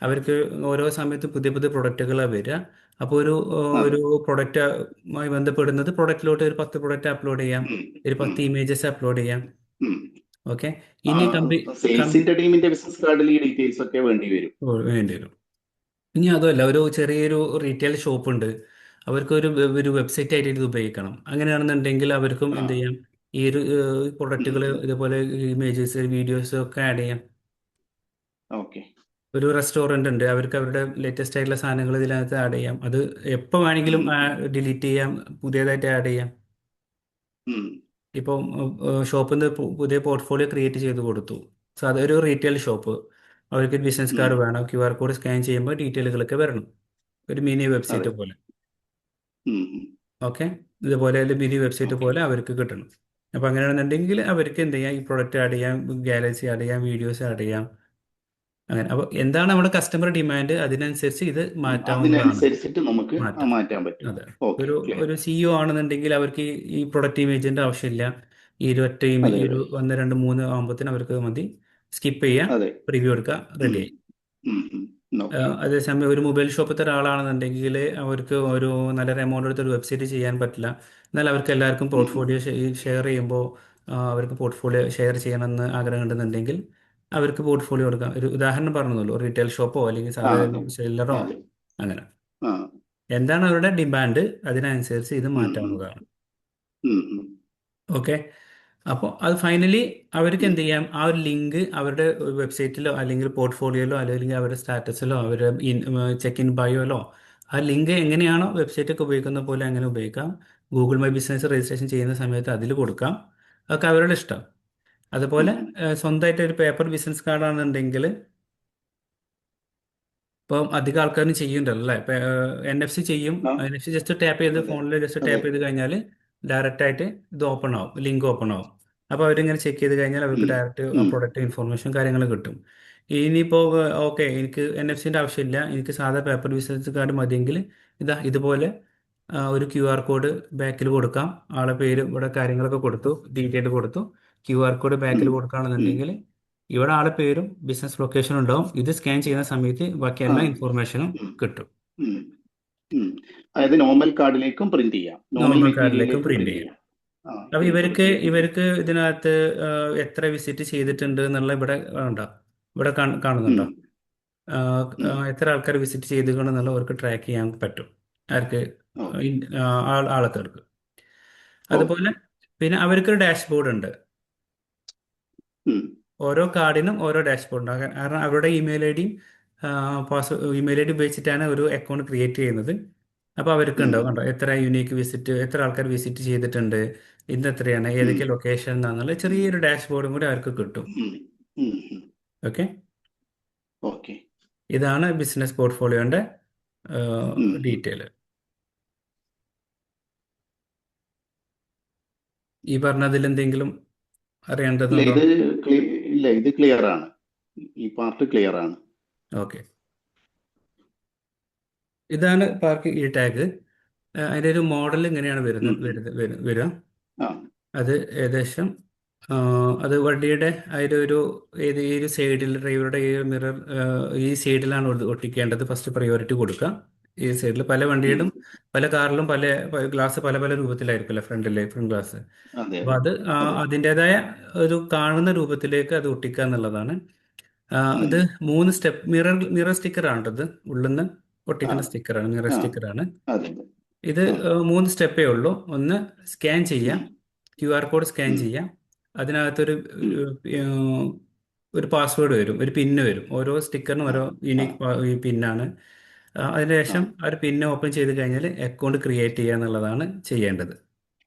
[SPEAKER 1] അവർക്ക് ഓരോ സമയത്തും പുതിയ പുതിയ പ്രൊഡക്റ്റുകളാണ് വരിക. അപ്പോൾ
[SPEAKER 2] അതെ.
[SPEAKER 1] ഒരു പ്രൊഡക്റ്റുമായി ബന്ധപ്പെടുന്നത് പ്രൊഡക്റ്റിലോട്ട് ഒരു 10 പ്രൊഡക്റ്റ് അപ്ലോഡ് ചെയ്യാം,
[SPEAKER 2] ഉം,
[SPEAKER 1] ഒരു
[SPEAKER 2] ഉം,
[SPEAKER 1] 10 ഇമേജസ് അപ്ലോഡ് ചെയ്യാം.
[SPEAKER 2] ഉം.
[SPEAKER 1] ഓക്കെ.
[SPEAKER 2] ആ,
[SPEAKER 1] ഇനി
[SPEAKER 2] സെയിൽസിന്റെ ടീമിന്റെ ബിസിനസ് കാർഡിൽ ഈ ഡീറ്റെയിൽസ് ഒക്കെ വേണ്ടി വരും.
[SPEAKER 1] വേണ്ടി വരും. ഇനി അതുമല്ല, ഒരു ചെറിയൊരു റീറ്റെയിൽ ഷോപ്പ് ഉണ്ട്, അവർക്ക് ഒരു വെബ്സൈറ്റ് ആയിട്ട് ഇത് ഉപയോഗിക്കണം. അങ്ങനെയാണെന്നുണ്ടെങ്കിൽ അവർക്കും
[SPEAKER 2] ആ,
[SPEAKER 1] എന്ത് ചെയ്യാം, ഈ ഒരു
[SPEAKER 2] ഉം,
[SPEAKER 1] പ്രൊഡക്റ്റുകൾ ഇതുപോലെ ഇമേജസ്, വീഡിയോസ് ഒക്കെ ആഡ് ചെയ്യാം.
[SPEAKER 2] ഓക്കെ.
[SPEAKER 1] ഒരു റെസ്റ്റോറൻ്റ് ഉണ്ട്, അവർക്ക് അവരുടെ ലേറ്റസ്റ്റ് ആയിട്ടുള്ള സാധനങ്ങൾ ഇതിനകത്ത് ആഡ് ചെയ്യാം. അത് എപ്പോൾ
[SPEAKER 2] ഉം,
[SPEAKER 1] വേണമെങ്കിലും ഡിലീറ്റ് ചെയ്യാം, പുതിയതായിട്ട് ആഡ് ചെയ്യാം.
[SPEAKER 2] ഉം,
[SPEAKER 1] ഇപ്പം ഷോപ്പിൽ നിന്ന് പുതിയ പോർട്ട്ഫോളിയോ ക്രിയേറ്റ് ചെയ്ത് കൊടുത്തു. സോ അതൊരു റീറ്റെയിൽ ഷോപ്പ്, അവർക്ക് ബിസിനസ്
[SPEAKER 2] ഉം,
[SPEAKER 1] കാർഡ് വേണം, QR കോഡ് സ്കാൻ ചെയ്യുമ്പോൾ ഡീറ്റെയിലുകളൊക്കെ വരണം. ഒരു മിനി
[SPEAKER 2] അതെ.
[SPEAKER 1] വെബ്സൈറ്റ് പോലെ.
[SPEAKER 2] ഉം, ഉം,
[SPEAKER 1] ഓക്കെ. ഇതുപോലെ ഒരു മിനി വെബ്സൈറ്റ്
[SPEAKER 2] ഓക്കെ.
[SPEAKER 1] പോലെ അവർക്ക് കിട്ടണം. അപ്പോൾ അങ്ങനെയാണെന്നുണ്ടെങ്കിൽ അവർക്ക് എന്ത് ചെയ്യാം, ഈ പ്രൊഡക്റ്റ് ആഡ് ചെയ്യാം, ഗാലക്സി ആഡ് ചെയ്യാം, വീഡിയോസ് ആഡ് ചെയ്യാം. അങ്ങനെ അപ്പോൾ എന്താണ് നമ്മുടെ കസ്റ്റമർ ഡിമാൻഡ്, അതിനനുസരിച്ച് ഇത് മാറ്റാവുന്നതാണ്.
[SPEAKER 2] അതിനനുസരിച്ചിട്ട് നമുക്ക്
[SPEAKER 1] മാറ്റാം.
[SPEAKER 2] മാറ്റാൻ പറ്റും.
[SPEAKER 1] അതെ.
[SPEAKER 2] ഓക്കെ,
[SPEAKER 1] ഒരു
[SPEAKER 2] ക്ലിയർ.
[SPEAKER 1] ഒരു CEO ആണെന്നുണ്ടെങ്കിൽ അവർക്ക് ഈ പ്രൊഡക്റ്റ് ഇമേജിന്റെ ആവശ്യമില്ല. ഈ ഒരു ഒറ്റ
[SPEAKER 2] അതെ,
[SPEAKER 1] ഈ
[SPEAKER 2] അതെ,
[SPEAKER 1] ഒരു 1 2 3 ആകുമ്പോഴത്തേന് അവർക്ക് മതി. സ്കിപ്പ് ചെയ്യുക,
[SPEAKER 2] അതെ.
[SPEAKER 1] പ്രിവ്യൂ എടുക്കുക,
[SPEAKER 2] ഉം,
[SPEAKER 1] റെഡി.
[SPEAKER 2] ഉം, ഉം. ഓക്കെ.
[SPEAKER 1] അതേസമയം ഒരു മൊബൈൽ ഷോപ്പത്തെ ഒരാളാണെന്നുണ്ടെങ്കിൽ അവർക്ക് ഒരു നല്ലൊരു എമൗണ്ട് എടുത്ത് ഒരു വെബ്സൈറ്റ് ചെയ്യാൻ പറ്റില്ല. എന്നാൽ അവർക്ക് എല്ലാവർക്കും
[SPEAKER 2] ഉം, ഉം,
[SPEAKER 1] പോർട്ട്ഫോളിയോ ഷെയർ ചെയ്യുമ്പോൾ അവർക്ക് പോർട്ട്ഫോളിയോ ഷെയർ ചെയ്യണമെന്ന് ആഗ്രഹം ഉണ്ടെന്നുണ്ടെങ്കിൽ അവർക്ക് പോർട്ട്ഫോളിയോ കൊടുക്കാം. ഒരു ഉദാഹരണം പറഞ്ഞല്ലോ, റീറ്റെയിൽ ഷോപ്പോ അല്ലെങ്കിൽ
[SPEAKER 2] അതെ,
[SPEAKER 1] സാധാരണ സെല്ലറോ,
[SPEAKER 2] അതെ.
[SPEAKER 1] അങ്ങനെ
[SPEAKER 2] ആ,
[SPEAKER 1] എന്താണ് അവരുടെ ഡിമാൻഡ് അതിനനുസരിച്ച് ഇത്
[SPEAKER 2] ഉം, ഉം,
[SPEAKER 1] മാറ്റാവുന്നതാണ്.
[SPEAKER 2] ഉം, ഉം,
[SPEAKER 1] ഓക്കെ. അപ്പോൾ അത് ഫൈനലി അവർക്ക്
[SPEAKER 2] ഉം,
[SPEAKER 1] എന്ത് ചെയ്യാം, ആ ഒരു ലിങ്ക് അവരുടെ വെബ്സൈറ്റിലോ അല്ലെങ്കിൽ പോർട്ട്ഫോളിയോയിലോ അല്ലെങ്കിൽ അവരുടെ സ്റ്റാറ്റസിലോ അവരുടെ ചെക്ക് ഇൻ ബയോയിലോ ആ ലിങ്ക് എങ്ങനെയാണോ വെബ്സൈറ്റ് ഒക്കെ ഉപയോഗിക്കുന്ന പോലെ അങ്ങനെ ഉപയോഗിക്കാം. ഗൂഗിൾ മൈ ബിസിനസ് രജിസ്ട്രേഷൻ ചെയ്യുന്ന സമയത്ത് അതിൽ കൊടുക്കാം. അതൊക്കെ അവരുടെ ഇഷ്ടം. അതുപോലെ
[SPEAKER 2] ഉം.
[SPEAKER 1] സ്വന്തമായിട്ട് ഒരു പേപ്പർ ബിസിനസ് കാർഡാണെന്നുണ്ടെങ്കിൽ ഇപ്പം അധികം ആൾക്കാരും ചെയ്യുന്നുണ്ടല്ലോ അല്ലേ. ഇപ്പം NFC ചെയ്യും.
[SPEAKER 2] ആ,
[SPEAKER 1] NFC ജസ്റ്റ് ടാപ്പ് ചെയ്ത്,
[SPEAKER 2] അതെ,
[SPEAKER 1] ഫോണിൽ ജസ്റ്റ്
[SPEAKER 2] അതെ.
[SPEAKER 1] ടാപ്പ് ചെയ്ത് കഴിഞ്ഞാൽ ഡയറക്റ്റ് ആയിട്ട് ഇത് ഓപ്പൺ ആവും, ലിങ്ക് ഓപ്പൺ ആവും. അപ്പോൾ അവരിങ്ങനെ ചെക്ക് ചെയ്ത് കഴിഞ്ഞാൽ അവർക്ക്
[SPEAKER 2] ഉം,
[SPEAKER 1] ഡയറക്റ്റ് ആ
[SPEAKER 2] ഉം,
[SPEAKER 1] പ്രൊഡക്റ്റ് ഇൻഫർമേഷൻ കാര്യങ്ങൾ കിട്ടും. ഇനിയിപ്പോൾ ഓക്കെ, എനിക്ക് NFC ആവശ്യമില്ല, എനിക്ക് സാധാ പേപ്പർ ബിസിനസ് കാർഡ് മതിയെങ്കിൽ ഇതുപോലെ ഒരു QR കോഡ് ബാക്കിൽ കൊടുക്കാം. ആളെ പേര് ഇവിടെ കാര്യങ്ങളൊക്കെ കൊടുത്തു, ഡീറ്റെയിൽ കൊടുത്തു, QR കോഡ്
[SPEAKER 2] ഉം,
[SPEAKER 1] ബാക്കിൽ
[SPEAKER 2] ഉം,
[SPEAKER 1] കൊടുക്കുകയാണെന്നുണ്ടെങ്കിൽ ഇവിടെ ആളെ പേരും ബിസിനസ് ലൊക്കേഷനും ഉണ്ടാവും. ഇത് സ്കാൻ ചെയ്യുന്ന സമയത്ത് ബാക്കി
[SPEAKER 2] ആ,
[SPEAKER 1] എല്ലാ ഇൻഫോർമേഷനും
[SPEAKER 2] ഉം,
[SPEAKER 1] കിട്ടും.
[SPEAKER 2] ഉം, ഉം. അതായത് നോർമൽ കാർഡിലേക്കും പ്രിന്റ് ചെയ്യാം, നോർമൽ
[SPEAKER 1] നോർമൽ കാർഡിലേക്കും
[SPEAKER 2] മെറ്റീരിയലിലേക്കും
[SPEAKER 1] പ്രിന്റ്
[SPEAKER 2] പ്രിന്റ്
[SPEAKER 1] ചെയ്യാം.
[SPEAKER 2] ചെയ്യാം. ആ,
[SPEAKER 1] അപ്പോൾ ഇവർക്ക്
[SPEAKER 2] പ്രിന്റ് ചെയ്യാം.
[SPEAKER 1] ഇവർക്ക് ഇതിനകത്ത് എത്ര വിസിറ്റ് ചെയ്തിട്ടുണ്ട് എന്നുള്ള ഇവിടെ ഉണ്ടോ, ഇവിടെ
[SPEAKER 2] ഉം,
[SPEAKER 1] കാണുന്നുണ്ടോ? ആ,
[SPEAKER 2] ഉം,
[SPEAKER 1] എത്ര ആൾക്കാർ വിസിറ്റ് ചെയ്തിട്ടുണ്ടെന്നുള്ള അവർക്ക് ട്രാക്ക് ചെയ്യാൻ പറ്റും. ആർക്ക്?
[SPEAKER 2] ഓക്കെ,
[SPEAKER 1] ആളെത്തർക്ക്.
[SPEAKER 2] ഓക്കെ.
[SPEAKER 1] അതുപോലെ പിന്നെ അവർക്കൊരു ഡാഷ്ബോർഡ് ഉണ്ട്.
[SPEAKER 2] ഉം,
[SPEAKER 1] ഓരോ കാർഡിനും ഓരോ ഡാഷ്ബോർഡ് ഉണ്ടാകാൻ കാരണം അവരുടെ ഇമെയിൽ ഐ ഡി ഉപയോഗിച്ചിട്ടാണ് ഒരു അക്കൗണ്ട് ക്രിയേറ്റ് ചെയ്യുന്നത്. അപ്പോൾ അവർക്ക്
[SPEAKER 2] ഉം,
[SPEAKER 1] ഉണ്ടാവും കണ്ടോ എത്ര യുണീക്ക് വിസിറ്റ്, എത്ര ആൾക്കാർ വിസിറ്റ് ചെയ്തിട്ടുണ്ട്, ഇന്ന് എത്രയാണ്,
[SPEAKER 2] ഉം,
[SPEAKER 1] ഏതൊക്കെ ലൊക്കേഷൻ എന്നാന്നുള്ള
[SPEAKER 2] ഉം,
[SPEAKER 1] ചെറിയൊരു ഡാഷ്ബോർഡും കൂടി അവർക്ക് കിട്ടും.
[SPEAKER 2] ഉം, ഉം, ഉം.
[SPEAKER 1] Okay,
[SPEAKER 2] okay.
[SPEAKER 1] ഇതാണ് ബിസിനസ് പോർട്ട്ഫോളിയോന്റെ
[SPEAKER 2] ഉം, ഉം.
[SPEAKER 1] ഡീറ്റെയിൽ. ഈ പറഞ്ഞതിൽ എന്തെങ്കിലും
[SPEAKER 2] ഇല്ല
[SPEAKER 1] അറിയേണ്ടതുണ്ടോ?
[SPEAKER 2] ഇത് ഇല്ല ഇത് ക്ലിയർ ആണ്. ഈ പാർട്ട് ക്ലിയർ ആണ്.
[SPEAKER 1] ഓക്കെ, ഇതാണ് പാർക്ക് ഇ ടാഗ്. അതിൻ്റെ ഒരു മോഡൽ ഇങ്ങനെയാണ്
[SPEAKER 2] ഉം,
[SPEAKER 1] വരുന്നത്
[SPEAKER 2] ഉം.
[SPEAKER 1] വരിക.
[SPEAKER 2] ആ.
[SPEAKER 1] അത് ഏകദേശം ആ, അത് വണ്ടിയുടെ അതിൻ്റെ ഈ ഒരു സൈഡിൽ ഡ്രൈവറുടെ ഈ മിറർ ഈ സൈഡിലാണ് ഒട്ടിക്കേണ്ടത്. ഫസ്റ്റ് പ്രയോറിറ്റി കൊടുക്കുക. ഈ സൈഡിൽ പല
[SPEAKER 2] ഉം.
[SPEAKER 1] വണ്ടിയിലും പല കാറിലും പല ഗ്ലാസ് പല പല രൂപത്തിലായിരിക്കുമല്ലോ ഫ്രണ്ട് ഗ്ലാസ്.
[SPEAKER 2] അതെ,
[SPEAKER 1] അപ്പോൾ
[SPEAKER 2] അതെ,
[SPEAKER 1] അത്
[SPEAKER 2] അതെ.
[SPEAKER 1] അതിൻ്റെതായ ഒരു കാണുന്ന രൂപത്തിലേക്ക് അത് ഒട്ടിക്കുക എന്നുള്ളതാണ്.
[SPEAKER 2] ഉം.
[SPEAKER 1] ഇത് 3 സ്റ്റെപ്പ് മിറർ സ്റ്റിക്കറാണ് ഇത്. ഉള്ളിൽ നിന്ന്
[SPEAKER 2] ആ,
[SPEAKER 1] ഒട്ടിക്കുന്ന സ്റ്റിക്കറാണ്, മിറർ
[SPEAKER 2] ആ,
[SPEAKER 1] സ്റ്റിക്കറാണ്.
[SPEAKER 2] അതെ, അതെ.
[SPEAKER 1] ഇത്
[SPEAKER 2] ആ.
[SPEAKER 1] 3 സ്റ്റെപ്പേ ഉള്ളൂ. ഒന്ന്, സ്കാൻ ചെയ്യാം,
[SPEAKER 2] ഉം,
[SPEAKER 1] QR കോഡ് സ്കാൻ
[SPEAKER 2] ഉം,
[SPEAKER 1] ചെയ്യാം. അതിനകത്തൊരു
[SPEAKER 2] ഉം.
[SPEAKER 1] ഏഹ്, ഒരു പാസ്വേഡ് വരും, ഒരു പിന്ന് വരും. ഓരോ സ്റ്റിക്കറിനും
[SPEAKER 2] ആ,
[SPEAKER 1] ഓരോ
[SPEAKER 2] ആ,
[SPEAKER 1] യൂണിക് പിന്നാണ്.
[SPEAKER 2] ആ.
[SPEAKER 1] അതിനുശേഷം ആ ഒരു പിന്ന് ഓപ്പൺ ചെയ്ത് കഴിഞ്ഞാൽ അക്കൗണ്ട് ക്രിയേറ്റ് ചെയ്യുക എന്നുള്ളതാണ് ചെയ്യേണ്ടത്.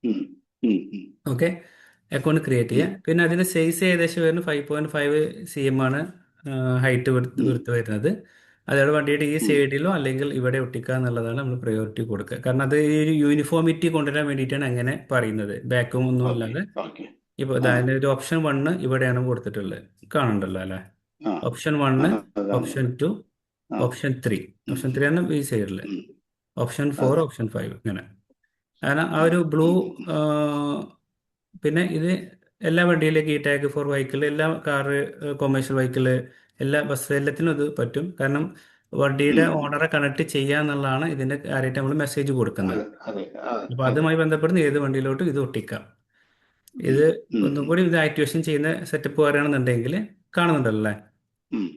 [SPEAKER 2] ഉം, ഉം, ഉം,
[SPEAKER 1] ഓക്കെ, അക്കൗണ്ട് ക്രിയേറ്റ്
[SPEAKER 2] ഉം,
[SPEAKER 1] ചെയ്യുക. പിന്നെ അതിന് സൈസ് ഏകദേശം വരുന്നത് 5.5 cm ആണ് ഹൈറ്റ്
[SPEAKER 2] ഉം,
[SPEAKER 1] വിടുത്ത് വരുന്നത്. അതോടെ വണ്ടിയുടെ ഈ
[SPEAKER 2] ഉം.
[SPEAKER 1] സൈഡിലോ അല്ലെങ്കിൽ ഇവിടെ ഒട്ടിക്കുക എന്നുള്ളതാണ് നമ്മൾ പ്രയോറിറ്റി കൊടുക്കുക. കാരണം അത് ഈ ഒരു യൂണിഫോമിറ്റി കൊണ്ടുവരാൻ വേണ്ടിയിട്ടാണ് അങ്ങനെ പറയുന്നത്. ബാക്കും ഒന്നും
[SPEAKER 2] ഓക്കെ,
[SPEAKER 1] അല്ലാതെ.
[SPEAKER 2] ഓക്കെ.
[SPEAKER 1] ഇപ്പോൾ
[SPEAKER 2] ആ,
[SPEAKER 1] അതിൻ്റെ ഒരു ഓപ്ഷൻ 1 ഇവിടെയാണ് കൊടുത്തിട്ടുള്ളത്, കാണുന്നുണ്ടല്ലോ അല്ലേ?
[SPEAKER 2] ആ, ആ,
[SPEAKER 1] ഓപ്ഷൻ 1,
[SPEAKER 2] കാണുന്നുണ്ട്.
[SPEAKER 1] ഓപ്ഷൻ 2,
[SPEAKER 2] ആ.
[SPEAKER 1] ഓപ്ഷൻ 3.
[SPEAKER 2] ഉം,
[SPEAKER 1] ഓപ്ഷൻ 3 ആണ് ഈ സൈഡിൽ.
[SPEAKER 2] ഉം.
[SPEAKER 1] ഓപ്ഷൻ 4,
[SPEAKER 2] അതെ.
[SPEAKER 1] ഓപ്ഷൻ 5 ഇങ്ങനെ. കാരണം ആ
[SPEAKER 2] ആ.
[SPEAKER 1] ഒരു ബ്ലൂ.
[SPEAKER 2] ഉം,
[SPEAKER 1] പിന്നെ ഇത് എല്ലാ വണ്ടിയിലേക്ക് ഈ ടാഗ് ഫോർ വെഹിക്കിൾ, എല്ലാ കാറ്, കൊമേഴ്ഷ്യൽ വെഹിക്കിള്, എല്ലാ ബസ് എല്ലാത്തിനും ഇത് പറ്റും. കാരണം വണ്ടിയുടെ
[SPEAKER 2] ഉം.
[SPEAKER 1] ഓണറെ കണക്ട് ചെയ്യുക എന്നുള്ളതാണ് ഇതിന്റെ കാര്യമായിട്ട് നമ്മൾ മെസ്സേജ് കൊടുക്കുന്നത്.
[SPEAKER 2] അതെ, അതെ,
[SPEAKER 1] അപ്പോൾ
[SPEAKER 2] അതെ.
[SPEAKER 1] അതുമായി ബന്ധപ്പെടുന്ന ഏത് വണ്ടിയിലോട്ടും ഇത് ഒട്ടിക്കാം.
[SPEAKER 2] ഉം,
[SPEAKER 1] ഇത്
[SPEAKER 2] ഉം,
[SPEAKER 1] ഒന്നും
[SPEAKER 2] ഉം,
[SPEAKER 1] കൂടി ഇത് ആക്ടിവേഷൻ ചെയ്യുന്ന സെറ്റപ്പ് പറയുകയാണെന്നുണ്ടെങ്കിൽ കാണുന്നുണ്ടല്ലോ അല്ലേ?
[SPEAKER 2] ഉം.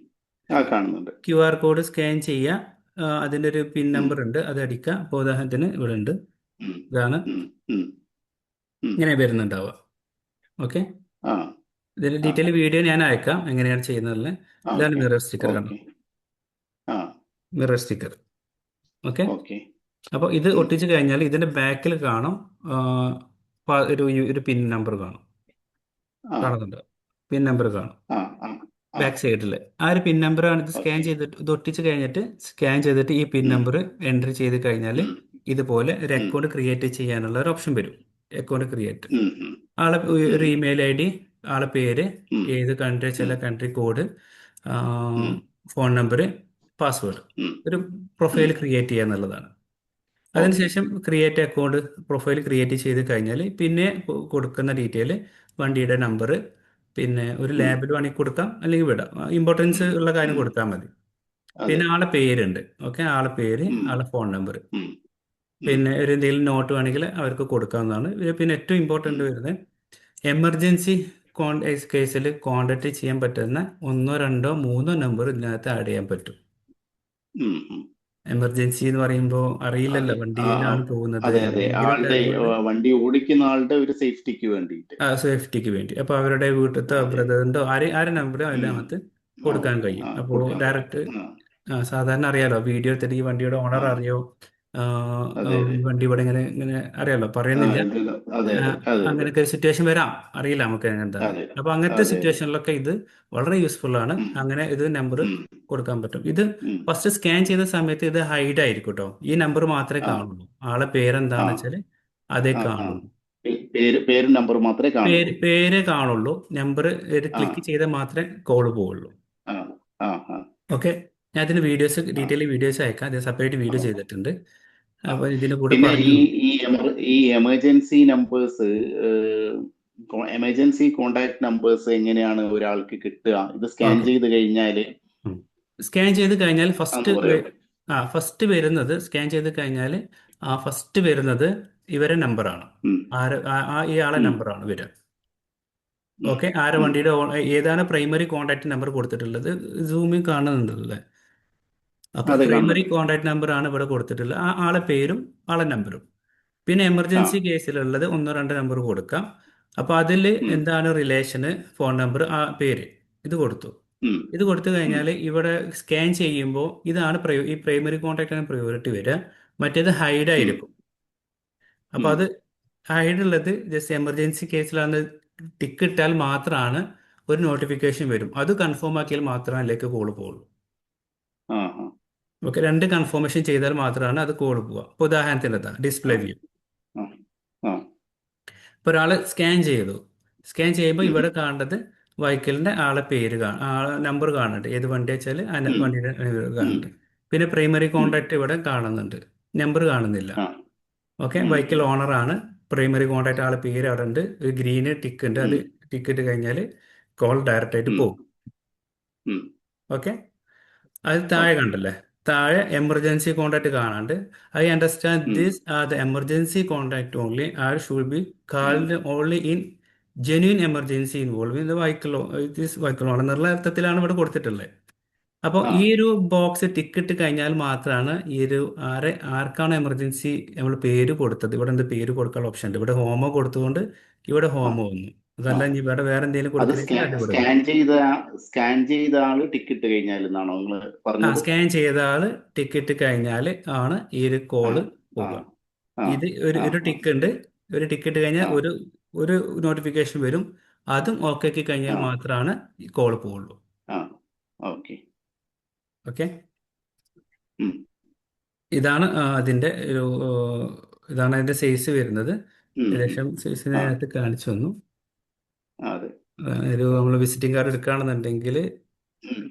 [SPEAKER 2] ആ, കാണുന്നുണ്ട്.
[SPEAKER 1] QR കോഡ് സ്കാൻ ചെയ്യുക. അതിൻ്റെ ഒരു പിൻ
[SPEAKER 2] ഉം,
[SPEAKER 1] നമ്പർ ഉണ്ട്, അത് അടിക്കുക. അപ്പോൾ ഉദാഹരണത്തിന് ഇവിടെ ഉണ്ട്.
[SPEAKER 2] ഉം,
[SPEAKER 1] ഇതാണ്
[SPEAKER 2] ഉം, ഉം, ഉം.
[SPEAKER 1] ഇങ്ങനെ വരുന്നുണ്ടാവുക. ഓക്കെ,
[SPEAKER 2] ആ,
[SPEAKER 1] ഇതിന്റെ
[SPEAKER 2] ആ,
[SPEAKER 1] ഡീറ്റെയിൽ വീഡിയോ ഞാൻ അയക്കാം എങ്ങനെയാണ് ചെയ്യുന്നതല്ലേ.
[SPEAKER 2] ആ,
[SPEAKER 1] ഇതാണ്
[SPEAKER 2] ഓക്കെ,
[SPEAKER 1] മിറർ സ്റ്റിക്കർ, കണ്ടോ?
[SPEAKER 2] ഓക്കെ. ആ,
[SPEAKER 1] മിറർ സ്റ്റിക്കർ. Okay,
[SPEAKER 2] okay.
[SPEAKER 1] അപ്പോൾ ഇത്
[SPEAKER 2] ഉം.
[SPEAKER 1] ഒട്ടിച്ച് കഴിഞ്ഞാൽ ഇതിന്റെ ബാക്കിൽ കാണും. ആ, ഒരു പിൻ നമ്പർ കാണും.
[SPEAKER 2] ആ,
[SPEAKER 1] കാണുന്നുണ്ട്, പിൻ നമ്പർ കാണും
[SPEAKER 2] ആ, ആ, ആ.
[SPEAKER 1] ബാക്ക് സൈഡിൽ. ആ ഒരു പിൻ നമ്പറാണ്. ഇത് സ്കാൻ
[SPEAKER 2] ഓക്കെ.
[SPEAKER 1] ചെയ്തിട്ട് ഇത് ഒട്ടിച്ച് കഴിഞ്ഞിട്ട് സ്കാൻ ചെയ്തിട്ട് ഈ പിൻ
[SPEAKER 2] ഉം,
[SPEAKER 1] നമ്പർ എൻട്രി ചെയ്ത് കഴിഞ്ഞാൽ
[SPEAKER 2] ഉം,
[SPEAKER 1] ഇതുപോലെ ഒരു
[SPEAKER 2] ഉം,
[SPEAKER 1] അക്കൗണ്ട് ക്രിയേറ്റ് ചെയ്യാനുള്ള ഒരു ഓപ്ഷൻ വരും. Account create.
[SPEAKER 2] ഉം, ഉം,
[SPEAKER 1] ആളെ
[SPEAKER 2] ഉം,
[SPEAKER 1] ഒരു ഇമെയിൽ ഐ ഡി, ആളെ പേര്,
[SPEAKER 2] ഉം,
[SPEAKER 1] ഏത് കൺട്രി
[SPEAKER 2] ഉം,
[SPEAKER 1] ചില കൺട്രി കോഡ്,
[SPEAKER 2] ഉം,
[SPEAKER 1] ഫോൺ നമ്പർ, പാസ്വേഡ്,
[SPEAKER 2] ഉം,
[SPEAKER 1] ഒരു
[SPEAKER 2] ഉം.
[SPEAKER 1] പ്രൊഫൈൽ ക്രിയേറ്റ് ചെയ്യുക എന്നുള്ളതാണ്.
[SPEAKER 2] ഓക്കെ.
[SPEAKER 1] അതിനുശേഷം ക്രിയേറ്റ് അക്കൗണ്ട് പ്രൊഫൈൽ ക്രിയേറ്റ് ചെയ്ത് കഴിഞ്ഞാൽ പിന്നെ കൊടുക്കുന്ന ഡീറ്റെയിൽ വണ്ടിയുടെ നമ്പർ, പിന്നെ ഒരു
[SPEAKER 2] ഉം,
[SPEAKER 1] ലാബിൽ വേണമെങ്കിൽ കൊടുക്കാം, അല്ലെങ്കിൽ വിടാം. ഇമ്പോർട്ടൻസ്
[SPEAKER 2] ഉം,
[SPEAKER 1] ഉള്ള കാര്യം
[SPEAKER 2] ഉം.
[SPEAKER 1] കൊടുത്താൽ മതി.
[SPEAKER 2] അതെ.
[SPEAKER 1] പിന്നെ ആളെ പേരുണ്ട്. ഓക്കെ, ആളെ പേര്,
[SPEAKER 2] ഉം,
[SPEAKER 1] ആളെ ഫോൺ നമ്പർ.
[SPEAKER 2] ഉം, ഉം,
[SPEAKER 1] പിന്നെ ഒരു എന്തെങ്കിലും നോട്ട് വേണമെങ്കിൽ അവർക്ക് കൊടുക്കാവുന്നതാണ്. പിന്നെ ഏറ്റവും
[SPEAKER 2] ഉം,
[SPEAKER 1] ഇമ്പോർട്ടൻ്റ് വരുന്നത് എമർജൻസി കേസിൽ കോൺടാക്ട് ചെയ്യാൻ പറ്റുന്ന ഒന്നോ രണ്ടോ മൂന്നോ നമ്പർ ഇതിനകത്ത് ആഡ് ചെയ്യാൻ പറ്റും.
[SPEAKER 2] ഉം, ഉം.
[SPEAKER 1] എമർജൻസി എന്ന് പറയുമ്പോൾ അറിയില്ലല്ലോ
[SPEAKER 2] അതെ. ആ, ആ.
[SPEAKER 1] വണ്ടിയിലാണ് പോകുന്നത്,
[SPEAKER 2] അതെ, അതെ.
[SPEAKER 1] എന്തെങ്കിലും
[SPEAKER 2] ആളുടെ
[SPEAKER 1] കാര്യങ്ങൾ.
[SPEAKER 2] വണ്ടി ഓടിക്കുന്ന ആളുടെ ഒരു സേഫ്റ്റിക്ക് വേണ്ടിയിട്ട്.
[SPEAKER 1] സേഫ്റ്റിക്ക് വേണ്ടി അപ്പോൾ അവരുടെ വീട്ടിലത്തെ
[SPEAKER 2] അതെ.
[SPEAKER 1] ബ്രദറിൻ്റെയോ ആരെ നമ്പർ
[SPEAKER 2] ഉം.
[SPEAKER 1] അതിനകത്ത്
[SPEAKER 2] ആ,
[SPEAKER 1] കൊടുക്കാൻ കഴിയും.
[SPEAKER 2] ആ,
[SPEAKER 1] അപ്പോൾ
[SPEAKER 2] കൊടുക്കാൻ പറ്റും.
[SPEAKER 1] ഡയറക്റ്റ്
[SPEAKER 2] ആ,
[SPEAKER 1] സാധാരണ അറിയാലോ, വീഡിയോ എടുത്തിട്ട് ഈ വണ്ടിയുടെ ഓണർ
[SPEAKER 2] ആ.
[SPEAKER 1] അറിയോ, ആ,
[SPEAKER 2] അതെ, അതെ.
[SPEAKER 1] ഈ വണ്ടി ഇവിടെ ഇങ്ങനെ ഇങ്ങനെ അറിയാലോ,
[SPEAKER 2] ആ,
[SPEAKER 1] പറയുന്നില്ല.
[SPEAKER 2] അതെ, അതെ, അതെ, അതെ,
[SPEAKER 1] അങ്ങനെയൊക്കെ ഒരു സിറ്റുവേഷൻ വരാം, അറിയില്ല നമുക്ക് എന്താന്ന്.
[SPEAKER 2] അതെ,
[SPEAKER 1] അപ്പോൾ അങ്ങനത്തെ
[SPEAKER 2] അതെ, അതെ.
[SPEAKER 1] സിറ്റുവേഷനിലൊക്കെ ഇത് വളരെ യൂസ്ഫുൾ ആണ്.
[SPEAKER 2] ഉം,
[SPEAKER 1] അങ്ങനെ ഇത് നമ്പർ
[SPEAKER 2] ഉം,
[SPEAKER 1] കൊടുക്കാൻ പറ്റും. ഇത്
[SPEAKER 2] ഉം.
[SPEAKER 1] ഫസ്റ്റ് സ്കാൻ ചെയ്യുന്ന സമയത്ത് ഇത് ഹൈഡ് ആയിരിക്കും കേട്ടോ. ഈ നമ്പർ മാത്രമേ
[SPEAKER 2] ആ,
[SPEAKER 1] കാണുള്ളൂ. ആളെ
[SPEAKER 2] ആ,
[SPEAKER 1] പേരെന്താണെന്ന് വെച്ചാൽ അതേ
[SPEAKER 2] ആ, ആ.
[SPEAKER 1] കാണുള്ളൂ.
[SPEAKER 2] പേരും നമ്പറും മാത്രമേ
[SPEAKER 1] പേര്
[SPEAKER 2] കാണുള്ളൂ.
[SPEAKER 1] പേരേ കാണുള്ളൂ. നമ്പർ
[SPEAKER 2] ആ,
[SPEAKER 1] ക്ലിക്ക് ചെയ്താൽ മാത്രമേ കോൾ പോവുള്ളൂ.
[SPEAKER 2] ആ, ആ, ആ,
[SPEAKER 1] ഓക്കെ, ഞാൻ ഇതിന് വീഡിയോസ്,
[SPEAKER 2] ആ,
[SPEAKER 1] ഡീറ്റെയിൽ വീഡിയോസ് അയക്കാം. അത് സെപ്പറേറ്റ്
[SPEAKER 2] ആ,
[SPEAKER 1] വീഡിയോ ചെയ്തിട്ടുണ്ട്.
[SPEAKER 2] ആ.
[SPEAKER 1] അപ്പോൾ ഇതിന്റെ കൂടെ
[SPEAKER 2] പിന്നെ
[SPEAKER 1] പറഞ്ഞു.
[SPEAKER 2] ഈ emergency numbers, emergency contact numbers എങ്ങനെയാണ് ഒരാൾക്ക് കിട്ടുക? ഇത് സ്കാൻ
[SPEAKER 1] ഓക്കെ,
[SPEAKER 2] ചെയ്ത് കഴിഞ്ഞാല്
[SPEAKER 1] സ്കാൻ ചെയ്ത് കഴിഞ്ഞാൽ
[SPEAKER 2] അതൊന്ന് പറയാമോ?
[SPEAKER 1] ഫസ്റ്റ് വരുന്നത്, സ്കാൻ ചെയ്ത് കഴിഞ്ഞാൽ ഫസ്റ്റ് വരുന്നത് ഇവരെ നമ്പറാണ്.
[SPEAKER 2] ഉം,
[SPEAKER 1] ഈ ആളെ
[SPEAKER 2] ഉം,
[SPEAKER 1] നമ്പറാണ് വരിക.
[SPEAKER 2] ഉം,
[SPEAKER 1] ഓക്കെ, ആരെ
[SPEAKER 2] ഉം.
[SPEAKER 1] വണ്ടിയുടെ ഏതാണ് പ്രൈമറി കോൺടാക്ട് നമ്പർ കൊടുത്തിട്ടുള്ളത്, സൂമിൽ കാണുന്നുണ്ടല്ലേ? അപ്പോൾ
[SPEAKER 2] അതെ,
[SPEAKER 1] പ്രൈമറി
[SPEAKER 2] കാണുന്നുണ്ട്.
[SPEAKER 1] കോൺടാക്ട് നമ്പർ ആണ് ഇവിടെ കൊടുത്തിട്ടുള്ളത്. ആ ആളെ പേരും ആളെ നമ്പറും. പിന്നെ
[SPEAKER 2] ആ.
[SPEAKER 1] എമർജൻസി കേസിലുള്ളത് ഒന്നോ രണ്ടോ നമ്പർ കൊടുക്കാം. അപ്പോൾ അതിൽ
[SPEAKER 2] ഉം.
[SPEAKER 1] എന്താണ് റിലേഷന്, ഫോൺ നമ്പർ, ആ പേര്, ഇത് കൊടുത്തു.
[SPEAKER 2] ഉം.
[SPEAKER 1] ഇത് കൊടുത്തു
[SPEAKER 2] ഉം.
[SPEAKER 1] കഴിഞ്ഞാൽ ഇവിടെ സ്കാൻ ചെയ്യുമ്പോൾ ഇതാണ് ഈ പ്രൈമറി കോൺടാക്റ്റാണ് പ്രയോറിറ്റി വരിക. മറ്റേത് ഹൈഡ്
[SPEAKER 2] ഉം.
[SPEAKER 1] ആയിരിക്കും. അപ്പോൾ
[SPEAKER 2] ഉം.
[SPEAKER 1] അത് ഹൈഡ് ഉള്ളത് ജസ്റ്റ് എമർജൻസി കേസിലാണ്. ടിക്ക് ഇട്ടാൽ മാത്രമാണ് ഒരു നോട്ടിഫിക്കേഷൻ വരും. അത് കൺഫേം ആക്കിയാൽ മാത്രമേ അതിലേക്ക് കോൾ പോകുള്ളൂ.
[SPEAKER 2] ആ. ആ.
[SPEAKER 1] ഓക്കെ, രണ്ട് കൺഫർമേഷൻ ചെയ്താൽ മാത്രമാണ് അത് കോൾ പോവുക. ഇപ്പോൾ ഉദാഹരണത്തിന്
[SPEAKER 2] ആ.
[SPEAKER 1] Display view.
[SPEAKER 2] ആ. ആ.
[SPEAKER 1] ഇപ്പോൾ ഒരാൾ സ്കാൻ ചെയ്തു. സ്കാൻ ചെയ്യുമ്പോൾ
[SPEAKER 2] ഉം.
[SPEAKER 1] ഇവിടെ കാണേണ്ടത് വെഹിക്കിളിന്റെ ആളെ പേര് ആളെ നമ്പർ കാണുന്നുണ്ട്. ഏത് വണ്ടി വെച്ചാൽ ആ
[SPEAKER 2] ഉം.
[SPEAKER 1] വണ്ടിയുടെ
[SPEAKER 2] ഉം.
[SPEAKER 1] കാണുന്നുണ്ട്. പിന്നെ പ്രൈമറി
[SPEAKER 2] ഉം.
[SPEAKER 1] കോൺടാക്ട് ഇവിടെ കാണുന്നുണ്ട്, നമ്പർ കാണുന്നില്ല.
[SPEAKER 2] ആ.
[SPEAKER 1] ഓക്കെ,
[SPEAKER 2] ഉം.
[SPEAKER 1] വെഹിക്കിൾ ഓണർ ആണ്. പ്രൈമറി കോൺടാക്ട് ആളെ പേര് അവിടെ ഉണ്ട്, ഒരു ഗ്രീന് ടിക്ക് ഉണ്ട്. അത്
[SPEAKER 2] ഉം.
[SPEAKER 1] ടിക്ക് ഇട്ട് കഴിഞ്ഞാൽ കോൾ ഡയറക്റ്റ് ആയിട്ട്
[SPEAKER 2] ഉം.
[SPEAKER 1] പോകും.
[SPEAKER 2] ഉം.
[SPEAKER 1] ഓക്കെ, അത് താഴെ
[SPEAKER 2] ഓക്കെ.
[SPEAKER 1] കണ്ടല്ലേ, താഴെ എമർജൻസി കോൺടാക്ട് കാണാണ്ട്. I understand
[SPEAKER 2] um.
[SPEAKER 1] This are the emergency contact only. Are should be
[SPEAKER 2] um.
[SPEAKER 1] Called only in genuine emergency involve in the vehicle on എന്നുള്ള അർത്ഥത്തിലാണ് ഇവിടെ കൊടുത്തിട്ടുള്ളത്. അപ്പോൾ
[SPEAKER 2] ആ.
[SPEAKER 1] ഈ ഒരു ബോക്സ് ടിക്കിട്ട് കഴിഞ്ഞാൽ മാത്രമാണ് ഈ ഒരു ആർക്കാണ് എമർജൻസി നമ്മൾ പേര് കൊടുത്തത്. ഇവിടെ എന്ത് പേര് കൊടുക്കാനുള്ള ഓപ്ഷൻ ഉണ്ട്. ഇവിടെ ഹോമോ കൊടുത്തുകൊണ്ട് ഇവിടെ
[SPEAKER 2] ആ.
[SPEAKER 1] ഹോമോ വന്നു.
[SPEAKER 2] ആ.
[SPEAKER 1] അതല്ല ഇനി ഇവിടെ വേറെ എന്തെങ്കിലും
[SPEAKER 2] അത്
[SPEAKER 1] കൊടുത്തിട്ടുണ്ടെങ്കിൽ അത് ഇവിടെ വരും.
[SPEAKER 2] സ്കാൻ ചെയ്ത ആള് ടിക്കറ്റ് കഴിഞ്ഞാൽ എന്നാണോ നിങ്ങൾ
[SPEAKER 1] ആ,
[SPEAKER 2] പറഞ്ഞത്?
[SPEAKER 1] സ്കാൻ ചെയ്ത ആള് ടിക്കറ്റ് കഴിഞ്ഞാൽ ആണ് ഈ ഒരു
[SPEAKER 2] ആ.
[SPEAKER 1] കോള്
[SPEAKER 2] ആ.
[SPEAKER 1] പോവുക.
[SPEAKER 2] ആ.
[SPEAKER 1] ഇത് ഒരു
[SPEAKER 2] ആ.
[SPEAKER 1] ഒരു
[SPEAKER 2] ആ.
[SPEAKER 1] ടിക്ക് ഉണ്ട്. ഒരു ടിക്കറ്റ് കഴിഞ്ഞാൽ
[SPEAKER 2] ആ.
[SPEAKER 1] ഒരു നോട്ടിഫിക്കേഷൻ വരും. അതും ഓക്കെ ആക്കി കഴിഞ്ഞാൽ
[SPEAKER 2] ആ.
[SPEAKER 1] മാത്രമാണ് ഈ കോള് പോവുള്ളൂ.
[SPEAKER 2] ആ. ഓക്കെ.
[SPEAKER 1] ഓക്കെ,
[SPEAKER 2] ഉം.
[SPEAKER 1] ഇതാണ് അതിൻ്റെ ഒരു ഇതാണ് അതിൻ്റെ സൈസ് വരുന്നത്.
[SPEAKER 2] ഉം. ഉം.
[SPEAKER 1] ഏകദേശം സൈസ്
[SPEAKER 2] ആ.
[SPEAKER 1] നേരത്തെ കാണിച്ചു തന്നു.
[SPEAKER 2] അതെ.
[SPEAKER 1] ഒരു നമ്മൾ വിസിറ്റിംഗ് കാർഡ് എടുക്കുകയാണെന്നുണ്ടെങ്കിൽ
[SPEAKER 2] ഉം.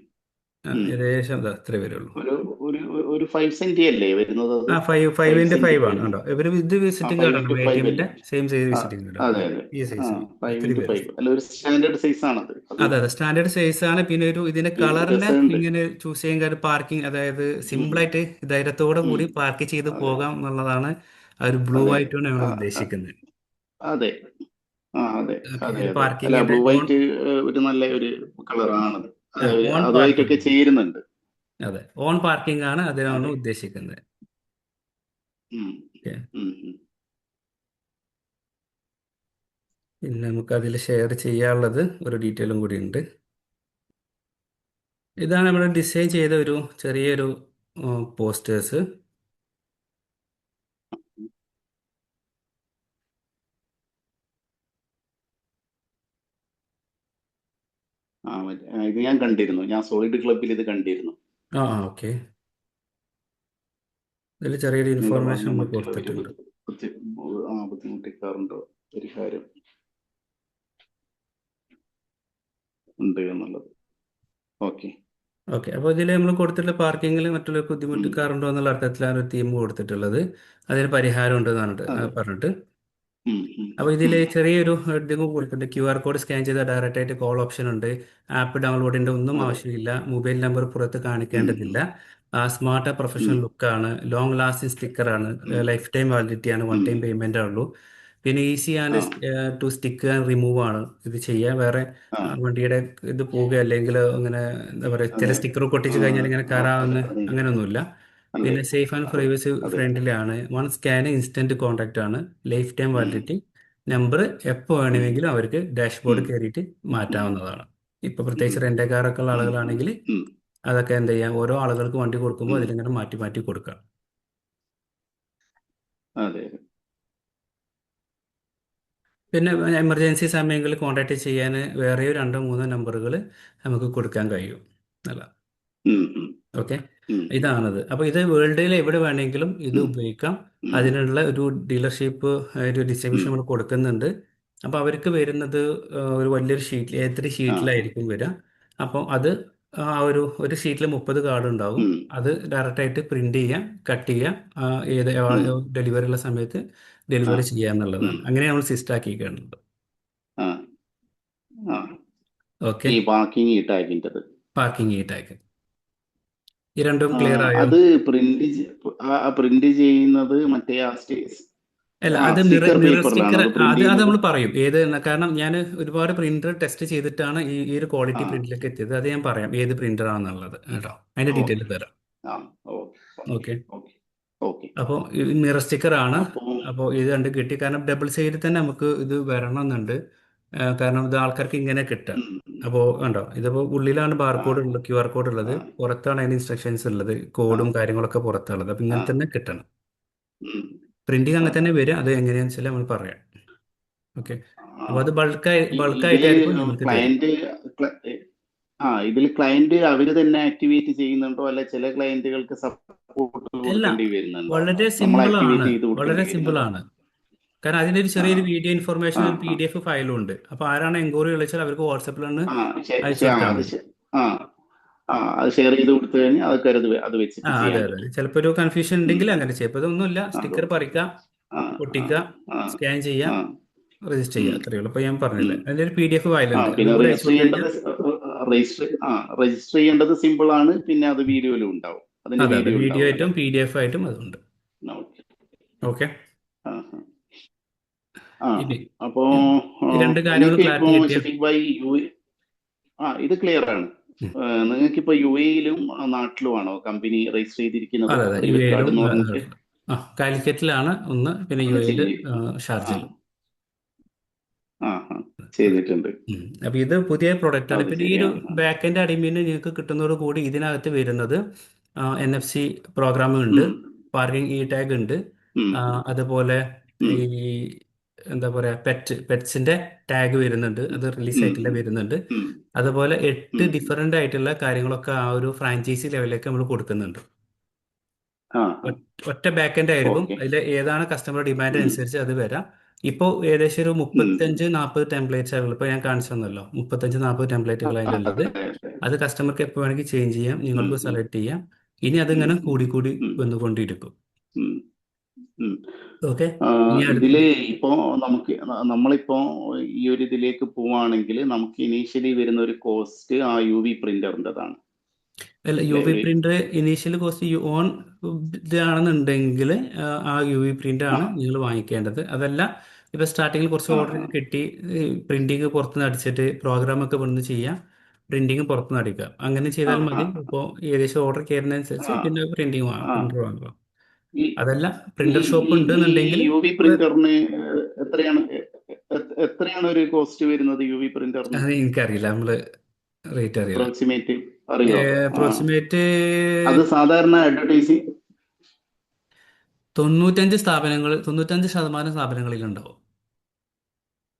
[SPEAKER 2] ഉം.
[SPEAKER 1] ഏകദേശം അത്രേ വരുള്ളൂ.
[SPEAKER 2] ഒരു ഒരു ഒരു 5 സെന്റ് അല്ലേ വരുന്നത് അത്?
[SPEAKER 1] ആ,
[SPEAKER 2] ഫൈവ്
[SPEAKER 1] 5x5
[SPEAKER 2] സെന്റ്
[SPEAKER 1] ആണ്
[SPEAKER 2] ഫൈവ്
[SPEAKER 1] കേട്ടോ. ഇത്
[SPEAKER 2] ആ
[SPEAKER 1] വിസിറ്റിംഗ്
[SPEAKER 2] ഫൈവ്
[SPEAKER 1] കാർഡാണ്,
[SPEAKER 2] ഇൻറ്റു
[SPEAKER 1] എ ടി
[SPEAKER 2] ഫൈവ്
[SPEAKER 1] എമ്മിന്റെ
[SPEAKER 2] അല്ലേ?
[SPEAKER 1] സെയിം സൈസ്
[SPEAKER 2] ആ.
[SPEAKER 1] വിസിറ്റിംഗ് കാർഡാണ്.
[SPEAKER 2] അതെ, അതെ.
[SPEAKER 1] ഈ
[SPEAKER 2] ആ.
[SPEAKER 1] സൈസ്
[SPEAKER 2] ഫൈവ്
[SPEAKER 1] ഇത്തിരി
[SPEAKER 2] ഇൻറ്റു
[SPEAKER 1] വരും.
[SPEAKER 2] ഫൈവ് അല്ല, ഒരു സ്റ്റാൻഡേർഡ് സൈസ് ആണത് അത്.
[SPEAKER 1] അതെ, അതെ, സ്റ്റാൻഡേർഡ് സൈസ് ആണ്. പിന്നെ ഇതിന്റെ കളറിനെ
[SPEAKER 2] രസമുണ്ട്.
[SPEAKER 1] ഇങ്ങനെ ചൂസ് ചെയ്യാൻ കാര്യം പാർക്കിംഗ്, അതായത്
[SPEAKER 2] ഉം.
[SPEAKER 1] സിമ്പിളായിട്ട് ധൈര്യത്തോടെ
[SPEAKER 2] ഉം.
[SPEAKER 1] കൂടി പാർക്ക് ചെയ്ത്
[SPEAKER 2] അതെ,
[SPEAKER 1] പോകാം എന്നുള്ളതാണ്. ആ ഒരു ബ്ലൂ
[SPEAKER 2] അതെ.
[SPEAKER 1] ആയിട്ടാണ്
[SPEAKER 2] ആ.
[SPEAKER 1] നമ്മൾ
[SPEAKER 2] ആ.
[SPEAKER 1] ഉദ്ദേശിക്കുന്നത്.
[SPEAKER 2] അതെ. ആ. അതെ,
[SPEAKER 1] ഓക്കെ,
[SPEAKER 2] അതെ,
[SPEAKER 1] ഒരു
[SPEAKER 2] അതെ. അല്ല,
[SPEAKER 1] പാർക്കിങ്ങിന്റെ
[SPEAKER 2] ബ്ലൂ വൈറ്റ് ഒരു നല്ല ഒരു കളറാണത്. അത്
[SPEAKER 1] ഓൺ
[SPEAKER 2] അതുമായിട്ടൊക്കെ
[SPEAKER 1] പാർക്കിംഗ്.
[SPEAKER 2] ചേരുന്നുണ്ട്.
[SPEAKER 1] അതെ, ഓൺ പാർക്കിംഗ് ആണ് അതിനാണ്
[SPEAKER 2] അതെ.
[SPEAKER 1] ഉദ്ദേശിക്കുന്നത്.
[SPEAKER 2] ഉം.
[SPEAKER 1] ഓക്കെ,
[SPEAKER 2] ഉം. ഉം.
[SPEAKER 1] പിന്നെ നമുക്ക് അതിൽ ഷെയർ ചെയ്യാനുള്ളത് ഒരു ഡീറ്റെയിലും കൂടി ഉണ്ട്. ഇതാണ് നമ്മൾ ഡിസൈൻ ചെയ്ത ഒരു ചെറിയൊരു പോസ്റ്റേഴ്സ്.
[SPEAKER 2] ഇത് ഞാൻ കണ്ടിരുന്നു. ഞാൻ സോളിഡ് ക്ലബിൽ ഇത് കണ്ടിരുന്നു.
[SPEAKER 1] ആ, ഓക്കെ, ഇതിൽ ചെറിയൊരു
[SPEAKER 2] നിങ്ങൾ
[SPEAKER 1] ഇൻഫോർമേഷൻ
[SPEAKER 2] പറഞ്ഞ
[SPEAKER 1] നമ്മൾ
[SPEAKER 2] മറ്റുള്ളവർ
[SPEAKER 1] കൊടുത്തിട്ടുണ്ട്.
[SPEAKER 2] ബുദ്ധിമുട്ടിക്കാറുണ്ടോ, പരിഹാരം ഉണ്ട് എന്നുള്ളത്. ഓക്കെ.
[SPEAKER 1] ഓക്കെ, അപ്പോൾ ഇതിൽ നമ്മൾ കൊടുത്തിട്ടുള്ള പാർക്കിങ്ങിൽ മറ്റുള്ളവർക്ക്
[SPEAKER 2] ഉം.
[SPEAKER 1] ബുദ്ധിമുട്ടിക്കാറുണ്ടോ എന്നുള്ള അർത്ഥത്തിലാണ് ഒരു തീം കൊടുത്തിട്ടുള്ളത്. അതിന് പരിഹാരം ഉണ്ട് എന്നാണ്
[SPEAKER 2] അതെ.
[SPEAKER 1] പറഞ്ഞിട്ട്.
[SPEAKER 2] ഉം. ഉം.
[SPEAKER 1] അപ്പോൾ ഇതിൽ
[SPEAKER 2] ഉം.
[SPEAKER 1] ചെറിയൊരു ഹെഡിങ് കൊടുത്തിട്ടുണ്ട്. QR കോഡ് സ്കാൻ ചെയ്താൽ ഡയറക്റ്റ് ആയിട്ട് കോൾ ഓപ്ഷൻ ഉണ്ട്. ആപ്പ് ഡൗൺലോഡിൻ്റെ ഒന്നും
[SPEAKER 2] അതെ.
[SPEAKER 1] ആവശ്യമില്ല. മൊബൈൽ നമ്പർ പുറത്ത്
[SPEAKER 2] ഉം.
[SPEAKER 1] കാണിക്കേണ്ടതില്ല. Smart
[SPEAKER 2] um.
[SPEAKER 1] പ്രൊഫഷണൽ ലുക്കാണ്. ലോങ് ലാസ്റ്റിംഗ് സ്റ്റിക്കറാണ്.
[SPEAKER 2] ഉം.
[SPEAKER 1] ലൈഫ് ടൈം വാലിഡിറ്റി ആണ്. One
[SPEAKER 2] um.
[SPEAKER 1] ടൈം പേയ്മെൻ്റ് ഉള്ളൂ. പിന്നെ ഈസി ആൻഡ്
[SPEAKER 2] ആ.
[SPEAKER 1] ടു സ്റ്റിക്ക് ആൻഡ് റിമൂവ് ആണ് ഇത് ചെയ്യാൻ. വേറെ
[SPEAKER 2] ആ.
[SPEAKER 1] വണ്ടിയുടെ ഇത് പോവുക അല്ലെങ്കിൽ അങ്ങനെ എന്താ പറയുക, ചില
[SPEAKER 2] അതെ.
[SPEAKER 1] സ്റ്റിക്കർ
[SPEAKER 2] ആ.
[SPEAKER 1] പൊട്ടിച്ച് കഴിഞ്ഞാൽ ഇങ്ങനെ
[SPEAKER 2] ആ. അതെ,
[SPEAKER 1] കയറാവുന്ന
[SPEAKER 2] അതെ.
[SPEAKER 1] അങ്ങനെയൊന്നുമില്ല.
[SPEAKER 2] അതെ.
[SPEAKER 1] പിന്നെ സേഫ് ആൻഡ്
[SPEAKER 2] അതെ.
[SPEAKER 1] പ്രൈവസി
[SPEAKER 2] അതെ.
[SPEAKER 1] ഫ്രണ്ട്ലി ആണ്. വൺ സ്കാൻ ഇൻസ്റ്റന്റ് കോൺടാക്റ്റ് ആണ്. ലൈഫ് ടൈം
[SPEAKER 2] ഉം.
[SPEAKER 1] വാലിഡിറ്റി. നമ്പർ എപ്പോൾ
[SPEAKER 2] ഉം.
[SPEAKER 1] വേണമെങ്കിലും അവർക്ക്
[SPEAKER 2] ഉം.
[SPEAKER 1] ഡാഷ്ബോർഡ് കയറിയിട്ട്
[SPEAKER 2] ഉം.
[SPEAKER 1] മാറ്റാവുന്നതാണ്. ഇപ്പോൾ
[SPEAKER 2] ഉം.
[SPEAKER 1] പ്രത്യേകിച്ച് റെൻ്റ് കാറൊക്കെ ഉള്ള
[SPEAKER 2] ഉം.
[SPEAKER 1] ആളുകളാണെങ്കിൽ
[SPEAKER 2] ഉം.
[SPEAKER 1] അതൊക്കെ എന്ത് ചെയ്യാം, ഓരോ ആളുകൾക്ക് വണ്ടി കൊടുക്കുമ്പോൾ
[SPEAKER 2] ഉം.
[SPEAKER 1] അതിലിങ്ങനെ മാറ്റി മാറ്റി കൊടുക്കാം.
[SPEAKER 2] അതെ.
[SPEAKER 1] പിന്നെ എമർജൻസി സമയങ്ങളിൽ കോൺടാക്ട് ചെയ്യാൻ വേറെയോ രണ്ടോ മൂന്നോ നമ്പറുകൾ നമുക്ക് കൊടുക്കാൻ കഴിയും. അല്ല,
[SPEAKER 2] ഉം. ഉം.
[SPEAKER 1] ഓക്കെ,
[SPEAKER 2] ഉം.
[SPEAKER 1] ഇതാണത്. അപ്പോൾ ഇത് വേൾഡിൽ എവിടെ വേണമെങ്കിലും ഇത്
[SPEAKER 2] ഉം.
[SPEAKER 1] ഉപയോഗിക്കാം.
[SPEAKER 2] ഉം.
[SPEAKER 1] അതിനുള്ള ഒരു ഡീലർഷിപ്പ്, ഒരു ഡിസ്ട്രിബ്യൂഷൻ
[SPEAKER 2] ഉം.
[SPEAKER 1] നമ്മൾ കൊടുക്കുന്നുണ്ട്. അപ്പോൾ അവർക്ക് വരുന്നത് ഒരു വലിയൊരു ഷീറ്റിൽ, A3
[SPEAKER 2] ആ.
[SPEAKER 1] ഷീറ്റിലായിരിക്കും വരിക. അപ്പോൾ അത് ആ ഒരു ഷീറ്റിൽ 30 കാർഡ് ഉണ്ടാവും.
[SPEAKER 2] ഉം.
[SPEAKER 1] അത് ഡയറക്റ്റായിട്ട് പ്രിന്റ് ചെയ്യാം, കട്ട് ചെയ്യാം, ഏത്
[SPEAKER 2] ഉം.
[SPEAKER 1] ഡെലിവറി ഉള്ള സമയത്ത്
[SPEAKER 2] ആ.
[SPEAKER 1] ഡെലിവറി ചെയ്യാം
[SPEAKER 2] ഉം.
[SPEAKER 1] എന്നുള്ളതാണ്. അങ്ങനെയാണ് നമ്മൾ സിസ്റ്റം ആക്കിയിരിക്കുന്നത്.
[SPEAKER 2] ആ. ആ.
[SPEAKER 1] ഓക്കെ,
[SPEAKER 2] ഈ പാർക്കിംഗ് ഈ ടാഗിൻ്റെത്.
[SPEAKER 1] പാർക്കിംഗ് ഈ ടാഗ്, ഈ രണ്ടും
[SPEAKER 2] ആ,
[SPEAKER 1] ക്ലിയർ ആയോ?
[SPEAKER 2] അത് പ്രിന്റ് ചെയ്യുന്നത് മറ്റേ
[SPEAKER 1] അല്ല,
[SPEAKER 2] ആ
[SPEAKER 1] അത്
[SPEAKER 2] സ്റ്റിക്കർ
[SPEAKER 1] മിറർ
[SPEAKER 2] പേപ്പറിലാണ്
[SPEAKER 1] സ്റ്റിക്കർ.
[SPEAKER 2] അത് പ്രിന്റ്
[SPEAKER 1] അത്
[SPEAKER 2] ചെയ്യുന്നത്.
[SPEAKER 1] നമ്മൾ പറയും ഏത് കാരണം ഞാൻ ഒരുപാട് പ്രിന്റർ ടെസ്റ്റ് ചെയ്തിട്ടാണ് ഈ ഒരു
[SPEAKER 2] ആ.
[SPEAKER 1] ക്വാളിറ്റി പ്രിന്റിലേക്ക് എത്തിയത്. അത് ഞാൻ പറയാം ഏത് പ്രിന്റർ ആണെന്നുള്ളത് കേട്ടോ. അതിന്റെ
[SPEAKER 2] ഓക്കെ.
[SPEAKER 1] ഡീറ്റെയിൽ തരാം.
[SPEAKER 2] ആ. Okay. Okay.
[SPEAKER 1] Okay,
[SPEAKER 2] okay. Okay.
[SPEAKER 1] അപ്പോൾ ഇത് മിറർ സ്റ്റിക്കർ ആണ്.
[SPEAKER 2] അപ്പോൾ
[SPEAKER 1] അപ്പോൾ ഇത് കണ്ട് കിട്ടി. കാരണം ഡബിൾ സൈഡിൽ തന്നെ നമുക്ക് ഇത് വരണമെന്നുണ്ട്. കാരണം ഇത് ആൾക്കാർക്ക് ഇങ്ങനെ കിട്ടുക. അപ്പോൾ കണ്ടോ, ഇതിപ്പോൾ ഉള്ളിലാണ്
[SPEAKER 2] ആ
[SPEAKER 1] ബാർകോഡ് ഉള്ളത്, QR കോഡ് ഉള്ളത്,
[SPEAKER 2] ആ
[SPEAKER 1] പുറത്താണ് അതിന് ഇൻസ്ട്രക്ഷൻസ് ഉള്ളത്,
[SPEAKER 2] ആ
[SPEAKER 1] കോഡും കാര്യങ്ങളൊക്കെ പുറത്തുള്ളത്. അപ്പോൾ
[SPEAKER 2] ആ
[SPEAKER 1] ഇങ്ങനെ തന്നെ കിട്ടണം.
[SPEAKER 2] ഉം,
[SPEAKER 1] പ്രിന്റിങ്
[SPEAKER 2] ആ
[SPEAKER 1] അങ്ങനെ തന്നെ വരും. അത് എങ്ങനെയാണെന്ന് വെച്ചാൽ നമ്മൾ പറയാം. ഓക്കെ.
[SPEAKER 2] ആ.
[SPEAKER 1] അപ്പോൾ അത്
[SPEAKER 2] ഇതില്
[SPEAKER 1] ബൾക്കായിട്ടായിരിക്കും നിങ്ങൾക്ക് തരും.
[SPEAKER 2] ക്ലയന്റ് ഇതിൽ ക്ലയന്റ് അവര് തന്നെ ആക്ടിവേറ്റ് ചെയ്യുന്നുണ്ടോ, അല്ല ചില ക്ലയന്റുകൾക്ക് സപ്പോർട്ട്
[SPEAKER 1] അല്ല,
[SPEAKER 2] കൊടുക്കേണ്ടി വരുന്നുണ്ടോ,
[SPEAKER 1] വളരെ
[SPEAKER 2] നമ്മൾ
[SPEAKER 1] സിമ്പിൾ
[SPEAKER 2] ആക്ടിവേറ്റ്
[SPEAKER 1] ആണ്.
[SPEAKER 2] ചെയ്ത്
[SPEAKER 1] വളരെ
[SPEAKER 2] കൊടുക്കേണ്ടി
[SPEAKER 1] സിമ്പിൾ
[SPEAKER 2] വരുന്നുണ്ടോ?
[SPEAKER 1] ആണ്. കാരണം അതിനൊരു
[SPEAKER 2] ആ
[SPEAKER 1] ചെറിയൊരു വീഡിയോ ഇൻഫർമേഷൻ,
[SPEAKER 2] ആ
[SPEAKER 1] ഒരു
[SPEAKER 2] ആ
[SPEAKER 1] PDF ഫയലും ഉണ്ട്. അപ്പോൾ ആരാണ് എൻക്വയറി വിളിച്ചാൽ അവർക്ക് വാട്സപ്പിലാണ്
[SPEAKER 2] ആ
[SPEAKER 1] അയച്ചു കൊടുത്താൽ മതി.
[SPEAKER 2] ആ അത് ഷെയർ ചെയ്ത് കൊടുത്തു കഴിഞ്ഞാൽ അതൊക്കെ അത് വെച്ചിട്ട്
[SPEAKER 1] അതെ
[SPEAKER 2] ചെയ്യാൻ
[SPEAKER 1] അതെ.
[SPEAKER 2] പറ്റും.
[SPEAKER 1] ചിലപ്പോൾ ഒരു കൺഫ്യൂഷൻ
[SPEAKER 2] ഉം.
[SPEAKER 1] ഉണ്ടെങ്കിൽ അങ്ങനെ ചെയ്യും. അപ്പോൾ ഇതൊന്നുമില്ല,
[SPEAKER 2] അത്
[SPEAKER 1] സ്റ്റിക്കർ പറിക്കുക,
[SPEAKER 2] ആ ആ
[SPEAKER 1] ഒട്ടിക്കുക,
[SPEAKER 2] ആ
[SPEAKER 1] സ്കാൻ ചെയ്യുക,
[SPEAKER 2] ആ
[SPEAKER 1] രജിസ്റ്റർ
[SPEAKER 2] ഉം,
[SPEAKER 1] ചെയ്യുക, അത്രയേ ഉള്ളൂ. അപ്പോൾ ഞാൻ
[SPEAKER 2] ഉം.
[SPEAKER 1] പറഞ്ഞില്ലേ, അതിൻ്റെ ഒരു PDF ഫയലുണ്ട്,
[SPEAKER 2] പിന്നെ
[SPEAKER 1] അതും കൂടെ അയച്ചു
[SPEAKER 2] രജിസ്റ്റർ
[SPEAKER 1] കൊടുത്തു
[SPEAKER 2] ചെയ്യേണ്ടത്
[SPEAKER 1] കഴിഞ്ഞാൽ.
[SPEAKER 2] രജിസ്റ്റർ ചെയ്യേണ്ടത് സിമ്പിൾ ആണ്. പിന്നെ അത് വീഡിയോയിലും ഉണ്ടാവും, അതിന്റെ
[SPEAKER 1] അതെ അതെ,
[SPEAKER 2] വീഡിയോ
[SPEAKER 1] വീഡിയോ
[SPEAKER 2] ഉണ്ടാവും
[SPEAKER 1] ആയിട്ടും
[SPEAKER 2] അല്ലേ?
[SPEAKER 1] PDF ആയിട്ടും അതുണ്ട്.
[SPEAKER 2] ഓക്കെ.
[SPEAKER 1] ഓക്കെ.
[SPEAKER 2] ആ ആ
[SPEAKER 1] ഇനി
[SPEAKER 2] അപ്പോ
[SPEAKER 1] ഈ രണ്ട് കാര്യങ്ങൾ
[SPEAKER 2] നിങ്ങൾക്ക് ഇപ്പോ
[SPEAKER 1] ക്ലാരിറ്റി കിട്ടിയ.
[SPEAKER 2] ഷഫീഖ് ഭായി ഇത് ക്ലിയർ ആണ്.
[SPEAKER 1] ഉം.
[SPEAKER 2] നിങ്ങൾക്ക് ഇപ്പോ UAE-യിലും നാട്ടിലുമാണോ കമ്പനി രജിസ്റ്റർ ചെയ്തിരിക്കുന്നത്,
[SPEAKER 1] അതെ അതെ,
[SPEAKER 2] റിവ്യൂ
[SPEAKER 1] UAE-ലും
[SPEAKER 2] കാർഡ് എന്ന് പറഞ്ഞിട്ട്?
[SPEAKER 1] കാലിക്കറ്റിലാണ് ഒന്ന്, പിന്നെ
[SPEAKER 2] അവിടെ
[SPEAKER 1] UAE-യിൽ
[SPEAKER 2] ആ
[SPEAKER 1] ഷാർജയിലും.
[SPEAKER 2] ആ ആ ചെയ്തിട്ടുണ്ട്.
[SPEAKER 1] അപ്പൊ ഇത് പുതിയ പ്രൊഡക്റ്റ് ആണ്.
[SPEAKER 2] അത്
[SPEAKER 1] പിന്നെ ഈ ഒരു
[SPEAKER 2] ശരിയാ.
[SPEAKER 1] ബാക്ക്-എൻഡ് അടിമീന് നിങ്ങൾക്ക് കിട്ടുന്നതോട് കൂടി ഇതിനകത്ത് വരുന്നത് NFC പ്രോഗ്രാം ഉണ്ട്,
[SPEAKER 2] ഉം,
[SPEAKER 1] പാർക്കിംഗ് ടാഗ് ഉണ്ട്,
[SPEAKER 2] ഉം,
[SPEAKER 1] അതുപോലെ
[SPEAKER 2] ഉം,
[SPEAKER 1] ഈ എന്താ പറയാ, പെറ്റ്സിന്റെ ടാഗ് വരുന്നുണ്ട്, അത് റിലീസ്
[SPEAKER 2] ഉം,
[SPEAKER 1] ആയിട്ടില്ല, വരുന്നുണ്ട്.
[SPEAKER 2] ഉം,
[SPEAKER 1] അതുപോലെ 8
[SPEAKER 2] ഉം.
[SPEAKER 1] ഡിഫറെന്റ് ആയിട്ടുള്ള കാര്യങ്ങളൊക്കെ ആ ഒരു ഫ്രാഞ്ചൈസി ലെവലിലേക്ക് നമ്മൾ കൊടുക്കുന്നുണ്ട്.
[SPEAKER 2] ആ ആ
[SPEAKER 1] ഒറ്റ ബാക്ക്-എൻഡ് ആയിരിക്കും.
[SPEAKER 2] ഓക്കെ.
[SPEAKER 1] അതിൽ ഏതാണ് കസ്റ്റമർ ഡിമാൻഡ്
[SPEAKER 2] ഉം,
[SPEAKER 1] അനുസരിച്ച് അത് വരാം. ഇപ്പോൾ ഏകദേശം ഒരു
[SPEAKER 2] ഉം.
[SPEAKER 1] 35-40 ടെംപ്ലേറ്റ്സ് ആണുള്ളത്. ഇപ്പോൾ ഞാൻ കാണിച്ചു തന്നല്ലോ, 35-40 ടെംപ്ലേറ്റുകൾ അതിലുള്ളത്.
[SPEAKER 2] അതെ അതെ.
[SPEAKER 1] അത് കസ്റ്റമർക്ക് എപ്പോൾ വേണമെങ്കിൽ ചേഞ്ച് ചെയ്യാം,
[SPEAKER 2] ഉം,
[SPEAKER 1] നിങ്ങൾക്ക്
[SPEAKER 2] ഉം,
[SPEAKER 1] സെലക്ട് ചെയ്യാം. ഇനി
[SPEAKER 2] ഉം,
[SPEAKER 1] അതിങ്ങനെ കൂടി കൂടി
[SPEAKER 2] ഉം,
[SPEAKER 1] വന്നുകൊണ്ടിരിക്കും.
[SPEAKER 2] ഉം, ഉം.
[SPEAKER 1] ഓക്കെ.
[SPEAKER 2] ആ,
[SPEAKER 1] ഇനി
[SPEAKER 2] ഇതില് ഇപ്പോ നമ്മളിപ്പോ ഈ ഒരു ഇതിലേക്ക് പോവാണെങ്കിൽ നമുക്ക് ഇനീഷ്യലി വരുന്ന ഒരു കോസ്റ്റ് ആ UV പ്രിന്ററിൻ്റെതാണ്
[SPEAKER 1] അല്ല,
[SPEAKER 2] അല്ലെ?
[SPEAKER 1] UV printer initial cost on ഇതാണെന്നുണ്ടെങ്കിൽ ആ UV പ്രിന്റ്
[SPEAKER 2] ആ
[SPEAKER 1] ആണ് നിങ്ങൾ വാങ്ങിക്കേണ്ടത്. അതല്ല, ഇപ്പൊ സ്റ്റാർട്ടിങ്ങിൽ കുറച്ച്
[SPEAKER 2] ആ
[SPEAKER 1] ഓർഡർ
[SPEAKER 2] ആ
[SPEAKER 1] കിട്ടി, പ്രിന്റിങ് പുറത്തുനിന്ന് അടിച്ചിട്ട് പ്രോഗ്രാം ഒക്കെ ഇവിടുന്ന് ചെയ്യാം, പ്രിന്റിങ് പുറത്തുനിന്ന് അടിക്കാം, അങ്ങനെ
[SPEAKER 2] ആ
[SPEAKER 1] ചെയ്താൽ
[SPEAKER 2] ആ
[SPEAKER 1] മതി. ഇപ്പോൾ ഏകദേശം ഓർഡർ കയറുന്നതനുസരിച്ച്
[SPEAKER 2] ആ
[SPEAKER 1] പിന്നെ പ്രിന്റിങ് വാങ്ങാം,
[SPEAKER 2] ആ.
[SPEAKER 1] പ്രിന്റർ വാങ്ങാം.
[SPEAKER 2] ഈ
[SPEAKER 1] അതല്ല,
[SPEAKER 2] ഈ
[SPEAKER 1] പ്രിന്റർ ഷോപ്പ്
[SPEAKER 2] ഈ
[SPEAKER 1] ഉണ്ട്
[SPEAKER 2] ഈ
[SPEAKER 1] എന്നുണ്ടെങ്കിൽ
[SPEAKER 2] UV പ്രിന്ററിന് എത്രയാണ് എത്രയാണ് ഒരു കോസ്റ്റ് വരുന്നത് UV പ്രിന്ററിന്?
[SPEAKER 1] അത് എനിക്കറിയില്ല, നമ്മള് റേറ്റ് അറിയില്ല.
[SPEAKER 2] അപ്രോക്സിമേറ്റ് അറിയോ? ആ
[SPEAKER 1] അപ്രോക്സിമേറ്റ്
[SPEAKER 2] അത് സാധാരണ അഡ്വർടൈസിങ്
[SPEAKER 1] 95% സ്ഥാപനങ്ങളിലുണ്ടാവും.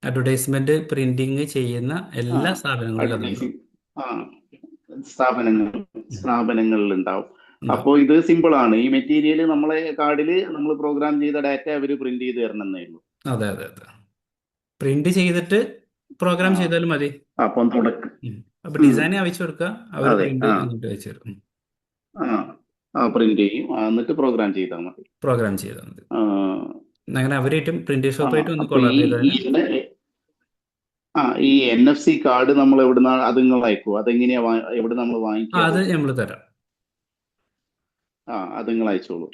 [SPEAKER 1] അഡ്വർടൈസ്മെന്റ് പ്രിന്റിങ് ചെയ്യുന്ന
[SPEAKER 2] ആ
[SPEAKER 1] എല്ലാ സ്ഥാപനങ്ങളിലും അതുണ്ടാവും.
[SPEAKER 2] അഡ്വർടൈസിങ് ആ സ്ഥാപനങ്ങൾ
[SPEAKER 1] ഉം.
[SPEAKER 2] സ്ഥാപനങ്ങളിൽ ഉണ്ടാവും.
[SPEAKER 1] ഉണ്ടാവും.
[SPEAKER 2] അപ്പോൾ ഇത് സിമ്പിൾ ആണ്. ഈ മെറ്റീരിയൽ നമ്മളെ കാർഡിൽ നമ്മൾ പ്രോഗ്രാം ചെയ്ത ഡാറ്റ അവർ പ്രിന്റ് ചെയ്ത് തരണം എന്നേ ഉള്ളൂ.
[SPEAKER 1] അതെ അതെ അതെ, പ്രിന്റ് ചെയ്തിട്ട്
[SPEAKER 2] ആ
[SPEAKER 1] പ്രോഗ്രാം ചെയ്താലും മതി.
[SPEAKER 2] അപ്പം തുടക്കം.
[SPEAKER 1] അപ്പൊ
[SPEAKER 2] ഉം,
[SPEAKER 1] ഡിസൈൻ അയച്ചു കൊടുക്കുക, അവർ
[SPEAKER 2] അതെ.
[SPEAKER 1] പ്രിന്റ്
[SPEAKER 2] ആ
[SPEAKER 1] അങ്ങോട്ട് അയച്ചു തരും.
[SPEAKER 2] ആ ആ പ്രിന്റ് ചെയ്യും. എന്നിട്ട് പ്രോഗ്രാം ചെയ്താൽ മതി.
[SPEAKER 1] പ്രോഗ്രാം ചെയ്താൽ മതി.
[SPEAKER 2] ആ
[SPEAKER 1] അങ്ങനെ അവരായിട്ടും പ്രിന്റ്
[SPEAKER 2] ആ
[SPEAKER 1] ഷോപ്പായിട്ടും ഒന്ന്
[SPEAKER 2] അപ്പൊ
[SPEAKER 1] കൊളാബ് ചെയ്താൽ.
[SPEAKER 2] ഈ NFC കാർഡ് നമ്മൾ എവിടുന്ന അത് നിങ്ങൾ അയക്കുമോ? അതെങ്ങനെയാ എവിടെ നമ്മൾ വാങ്ങിക്കാത്?
[SPEAKER 1] അത് നമ്മൾ തരാം.
[SPEAKER 2] അത് നിങ്ങൾ അയച്ചോളൂ.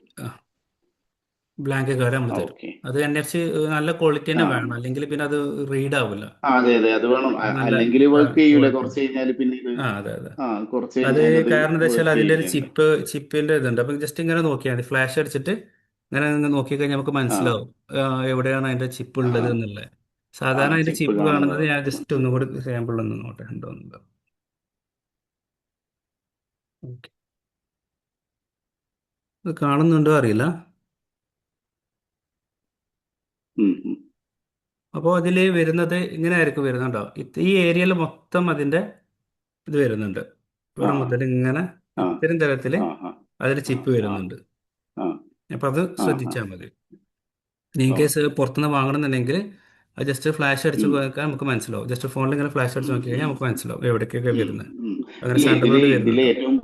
[SPEAKER 1] ബ്ലാങ്ക് കാർഡ് നമ്മൾ തരും.
[SPEAKER 2] ഓക്കെ.
[SPEAKER 1] അത് NFC നല്ല ക്വാളിറ്റി
[SPEAKER 2] ആ
[SPEAKER 1] തന്നെ വേണം, അല്ലെങ്കിൽ പിന്നെ അത് റീഡ് ആവില്ല.
[SPEAKER 2] അതെ അതെ, അത് വേണം.
[SPEAKER 1] നല്ല
[SPEAKER 2] അല്ലെങ്കിൽ വർക്ക് ചെയ്യൂല
[SPEAKER 1] ക്വാളിറ്റി.
[SPEAKER 2] കുറച്ച് കഴിഞ്ഞാൽ. പിന്നെ ഇത്
[SPEAKER 1] അതെ അതെ.
[SPEAKER 2] കുറച്ച്
[SPEAKER 1] അത്
[SPEAKER 2] കഴിഞ്ഞാൽ അത്
[SPEAKER 1] കാരണം എന്താ വെച്ചാൽ
[SPEAKER 2] വർക്ക്
[SPEAKER 1] അതിന്റെ ഒരു
[SPEAKER 2] ചെയ്യില്ല.
[SPEAKER 1] ചിപ്പിന്റെ ഇതുണ്ട്. അപ്പൊ ജസ്റ്റ് ഇങ്ങനെ നോക്കിയാൽ മതി, ഫ്ലാഷ് അടിച്ചിട്ട് ഇങ്ങനെ നോക്കി കഴിഞ്ഞാൽ നമുക്ക്
[SPEAKER 2] ആ
[SPEAKER 1] മനസ്സിലാവും എവിടെയാണ് അതിന്റെ ചിപ്പ്
[SPEAKER 2] ആ
[SPEAKER 1] ഉള്ളത് എന്നുള്ളത്. സാധാരണ അതിന്റെ
[SPEAKER 2] ചിപ്പ്
[SPEAKER 1] ചിപ്പ് കാണുന്നത്,
[SPEAKER 2] കാണുന്നത്.
[SPEAKER 1] ഞാൻ ജസ്റ്റ് ഒന്നും കൂടി സാമ്പിൾ ഒന്ന് നോട്ടെ, ഉണ്ടോന്നുണ്ടോ. ഓക്കെ. ഇത് കാണുന്നുണ്ടോ അറിയില്ല.
[SPEAKER 2] ഉം, ഉം.
[SPEAKER 1] അപ്പോൾ അതിൽ വരുന്നത് ഇങ്ങനെ ആയിരിക്കും വരുന്നുണ്ടോ, ഈ ഏരിയയിൽ മൊത്തം അതിന്റെ ഇത് വരുന്നുണ്ട്.
[SPEAKER 2] ആ
[SPEAKER 1] ഇവിടെ മുതൽ ഇങ്ങനെ
[SPEAKER 2] ആ
[SPEAKER 1] ഇത്തരം തരത്തിൽ
[SPEAKER 2] ആ ആ
[SPEAKER 1] അതിൽ
[SPEAKER 2] ആ
[SPEAKER 1] ചിപ്പ്
[SPEAKER 2] ആ
[SPEAKER 1] വരുന്നുണ്ട്.
[SPEAKER 2] ആ
[SPEAKER 1] അപ്പൊ അത്
[SPEAKER 2] ആ ആ
[SPEAKER 1] ശ്രദ്ധിച്ചാൽ മതി. ഇൻ
[SPEAKER 2] ഓ
[SPEAKER 1] കേസ് പുറത്തുനിന്ന് വാങ്ങണമെന്നുണ്ടെങ്കിൽ അത് ജസ്റ്റ് ഫ്ലാഷ് അടിച്ച്
[SPEAKER 2] ഉം,
[SPEAKER 1] നോക്കാൻ നമുക്ക് മനസ്സിലാവും. ജസ്റ്റ് ഫോണിൽ ഇങ്ങനെ ഫ്ലാഷ് അടിച്ച്
[SPEAKER 2] ഉം,
[SPEAKER 1] നോക്കി കഴിഞ്ഞാൽ
[SPEAKER 2] ഉം,
[SPEAKER 1] നമുക്ക് മനസ്സിലാവും എവിടേക്കൊക്കെ
[SPEAKER 2] ഉം,
[SPEAKER 1] വരുന്നത്.
[SPEAKER 2] ഉം.
[SPEAKER 1] അങ്ങനെ
[SPEAKER 2] ഇല്ല,
[SPEAKER 1] സെൻട്രലോട്ട്
[SPEAKER 2] ഇതിലെ
[SPEAKER 1] വരുന്നുണ്ടോ.
[SPEAKER 2] ഏറ്റവും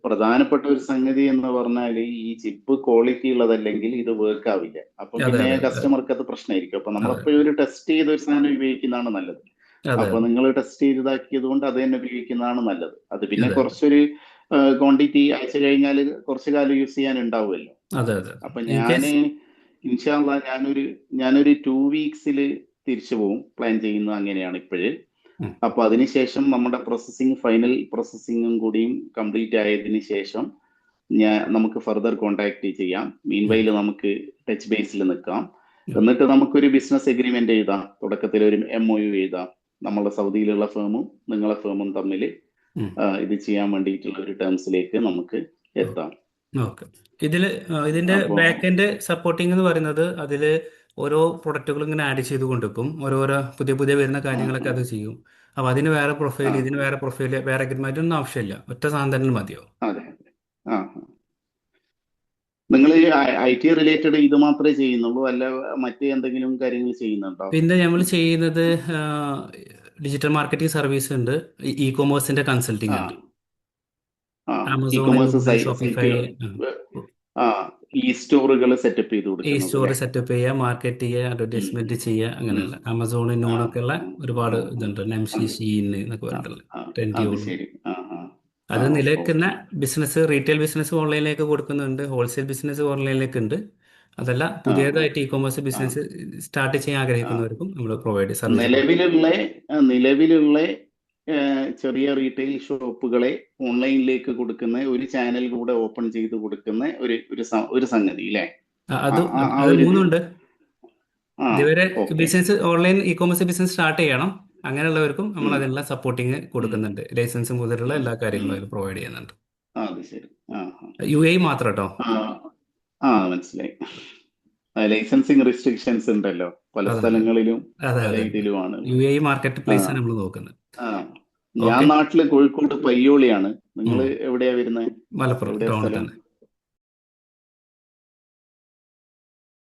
[SPEAKER 2] പ്രധാനപ്പെട്ട ഒരു സംഗതി എന്ന് പറഞ്ഞാൽ ഈ ചിപ്പ് ക്വാളിറ്റി ഉള്ളതല്ലെങ്കിൽ ഇത് വർക്ക് ആവില്ല. അപ്പൊ
[SPEAKER 1] അതെ
[SPEAKER 2] പിന്നെ
[SPEAKER 1] അതെ അതെ
[SPEAKER 2] കസ്റ്റമർക്ക് അത് പ്രശ്നമായിരിക്കും. അപ്പൊ
[SPEAKER 1] അതെ
[SPEAKER 2] നമ്മളെപ്പോഴും ഒരു ടെസ്റ്റ് ചെയ്ത ഒരു സാധനം ഉപയോഗിക്കുന്നതാണ് നല്ലത്.
[SPEAKER 1] അതെ
[SPEAKER 2] അപ്പൊ നിങ്ങൾ ടെസ്റ്റ് ചെയ്തതാക്കിയത് കൊണ്ട് അത് തന്നെ ഉപയോഗിക്കുന്നതാണ് നല്ലത്. അത് പിന്നെ
[SPEAKER 1] അതെ
[SPEAKER 2] കുറച്ചൊരു ക്വാണ്ടിറ്റി അയച്ചു കഴിഞ്ഞാൽ കുറച്ചു കാലം യൂസ് ചെയ്യാൻ ഉണ്ടാവുമല്ലോ.
[SPEAKER 1] അതെ അതെ.
[SPEAKER 2] അപ്പൊ
[SPEAKER 1] ഇൻ കേസ്.
[SPEAKER 2] ഇൻഷാ അള്ളാ ഞാനൊരു 2 വീക്സിൽ തിരിച്ചു പോകും. പ്ലാൻ ചെയ്യുന്നത് അങ്ങനെയാണ് ഇപ്പോഴ്. അപ്പൊ അതിനുശേഷം നമ്മുടെ ഫൈനൽ പ്രോസസ്സിങ്ങും കൂടിയും കംപ്ലീറ്റ് ആയതിനു ശേഷം നമുക്ക് ഫർദർ കോണ്ടാക്ട് ചെയ്യാം.
[SPEAKER 1] ഉം.
[SPEAKER 2] മീൻവൈൽ നമുക്ക് ടച്ച് ബേസിൽ നിൽക്കാം.
[SPEAKER 1] ഉം.
[SPEAKER 2] എന്നിട്ട് നമുക്കൊരു ബിസിനസ് എഗ്രിമെന്റ് എഴുതാം. തുടക്കത്തിൽ ഒരു MOU എഴുതാം. നമ്മളുടെ സൗദിയിലുള്ള ഫേമും നിങ്ങളെ ഫേമും തമ്മിൽ
[SPEAKER 1] ഉം.
[SPEAKER 2] ഇത് ചെയ്യാൻ വേണ്ടിയിട്ടുള്ള ഒരു ടേംസിലേക്ക് നമുക്ക് എത്താം.
[SPEAKER 1] ഓക്കെ. ഇതിന്റെ
[SPEAKER 2] അപ്പോ
[SPEAKER 1] ബാക്ക് എൻഡ് സപ്പോർട്ടിംഗ് എന്ന് പറയുന്നത് അതിൽ ഓരോ പ്രൊഡക്റ്റുകൾ ഇങ്ങനെ ആഡ് ചെയ്ത് കൊണ്ടിരിക്കും. ഓരോരോ പുതിയ പുതിയ വരുന്ന
[SPEAKER 2] ആ
[SPEAKER 1] കാര്യങ്ങളൊക്കെ അത് ചെയ്യും. അപ്പോൾ അതിന് വേറെ പ്രൊഫൈൽ,
[SPEAKER 2] ആ
[SPEAKER 1] ഇതിന് വേറെ പ്രൊഫൈൽ, വേറെ അഗ്രിമെന്റ് ഒന്നും ആവശ്യമില്ല. ഒറ്റ സാധനം തന്നെ മതിയോ?
[SPEAKER 2] അതെ അതെ. ആ നിങ്ങൾ IT റിലേറ്റഡ് ഇത് മാത്രമേ ചെയ്യുന്നുള്ളൂ, അല്ല മറ്റേ എന്തെങ്കിലും കാര്യങ്ങൾ ചെയ്യുന്നുണ്ടോ?
[SPEAKER 1] പിന്നെ നമ്മൾ ചെയ്യുന്നത് ഡിജിറ്റൽ മാർക്കറ്റിംഗ് സർവീസ് ഉണ്ട്, ഇ കൊമേഴ്സിന്റെ കൺസൾട്ടിങ്
[SPEAKER 2] ആ
[SPEAKER 1] ഉണ്ട്.
[SPEAKER 2] ആ ഇ
[SPEAKER 1] Amazon,
[SPEAKER 2] commerce
[SPEAKER 1] Google, Shopify,
[SPEAKER 2] site, ആ ഈ സ്റ്റോറുകൾ സെറ്റപ്പ് ചെയ്ത്
[SPEAKER 1] ഈ
[SPEAKER 2] കൊടുക്കുന്നത്
[SPEAKER 1] സ്റ്റോർ
[SPEAKER 2] അല്ലേ?
[SPEAKER 1] സെറ്റപ്പ് ചെയ്യുക, മാർക്കറ്റ് ചെയ്യുക,
[SPEAKER 2] ഉം,
[SPEAKER 1] അഡ്വർടൈസ്മെന്റ് ചെയ്യുക,
[SPEAKER 2] ഉം.
[SPEAKER 1] അങ്ങനെയുള്ള ആമസോൺ,
[SPEAKER 2] ആ
[SPEAKER 1] നൂണൊക്കെ ഉള്ള
[SPEAKER 2] ആ
[SPEAKER 1] ഒരുപാട്
[SPEAKER 2] ആ
[SPEAKER 1] ഇതുണ്ട്. നെംസി,
[SPEAKER 2] അത്
[SPEAKER 1] ഷീൻ എന്നൊക്കെ
[SPEAKER 2] ആ
[SPEAKER 1] പറഞ്ഞിട്ടുള്ളത്,
[SPEAKER 2] ആ അത്
[SPEAKER 1] ട്രെൻഡിയോള്.
[SPEAKER 2] ശരി. ആ ആ ആ
[SPEAKER 1] അത് നിലനിൽക്കുന്ന
[SPEAKER 2] ഓക്കെ.
[SPEAKER 1] ബിസിനസ്, റീറ്റെയിൽ ബിസിനസ് ഓൺലൈനിലേക്ക് കൊടുക്കുന്നുണ്ട്, ഹോൾസെയിൽ ബിസിനസ് ഓൺലൈനിലേക്ക് ഉണ്ട്. അതല്ല,
[SPEAKER 2] ആ ആ
[SPEAKER 1] പുതിയതായിട്ട് ഇ കൊമേഴ്സ്
[SPEAKER 2] ആ
[SPEAKER 1] ബിസിനസ് സ്റ്റാർട്ട് ചെയ്യാൻ
[SPEAKER 2] ആ
[SPEAKER 1] ആഗ്രഹിക്കുന്നവർക്കും നമ്മൾ സർവീസ് പ്രൊവൈഡ്.
[SPEAKER 2] നിലവിലുള്ള നിലവിലുള്ള ചെറിയ റീറ്റെയിൽ ഷോപ്പുകളെ ഓൺലൈനിലേക്ക് കൊടുക്കുന്ന ഒരു ചാനൽ കൂടെ ഓപ്പൺ ചെയ്ത് കൊടുക്കുന്ന ഒരു സംഗതി അല്ലേ? ആ
[SPEAKER 1] അത്
[SPEAKER 2] ആ ആ
[SPEAKER 1] അത്
[SPEAKER 2] ഒരു ഇത്.
[SPEAKER 1] മൂന്നുണ്ട്.
[SPEAKER 2] ആ
[SPEAKER 1] ഇതുവരെ
[SPEAKER 2] okay.
[SPEAKER 1] Business, online E commerce business start ചെയ്യണം, അങ്ങനെയുള്ളവർക്കും നമ്മൾ
[SPEAKER 2] ഉം
[SPEAKER 1] അതിനുള്ള സപ്പോർട്ടിങ്
[SPEAKER 2] ഉം
[SPEAKER 1] കൊടുക്കുന്നുണ്ട്. ലൈസൻസ് മുതലുള്ള
[SPEAKER 2] ഉം
[SPEAKER 1] എല്ലാ കാര്യങ്ങളും
[SPEAKER 2] ഉം
[SPEAKER 1] അതിൽ പ്രൊവൈഡ് ചെയ്യുന്നുണ്ട്.
[SPEAKER 2] അത് ശരി. ആ
[SPEAKER 1] UAE മാത്രം കേട്ടോ.
[SPEAKER 2] ആ ആ മനസ്സിലായി. ലൈസൻസിങ് റെസ്ട്രിക്ഷൻസ് ഉണ്ടല്ലോ പല
[SPEAKER 1] അതെ അതെ
[SPEAKER 2] സ്ഥലങ്ങളിലും,
[SPEAKER 1] അതെ
[SPEAKER 2] പല
[SPEAKER 1] അതെ.
[SPEAKER 2] ഇതിലുമാണുള്ളത്.
[SPEAKER 1] UAE മാർക്കറ്റ്
[SPEAKER 2] ആ
[SPEAKER 1] പ്ലേസ് ആണ് നമ്മൾ നോക്കുന്നത്.
[SPEAKER 2] ആ ഞാൻ
[SPEAKER 1] ഓക്കെ.
[SPEAKER 2] നാട്ടില് കോഴിക്കോട് പയ്യോളിയാണ്. നിങ്ങൾ എവിടെയാ വരുന്നത്?
[SPEAKER 1] മലപ്പുറം
[SPEAKER 2] എവിടെയാ
[SPEAKER 1] ടൗണിൽ
[SPEAKER 2] സ്ഥലം?
[SPEAKER 1] തന്നെ.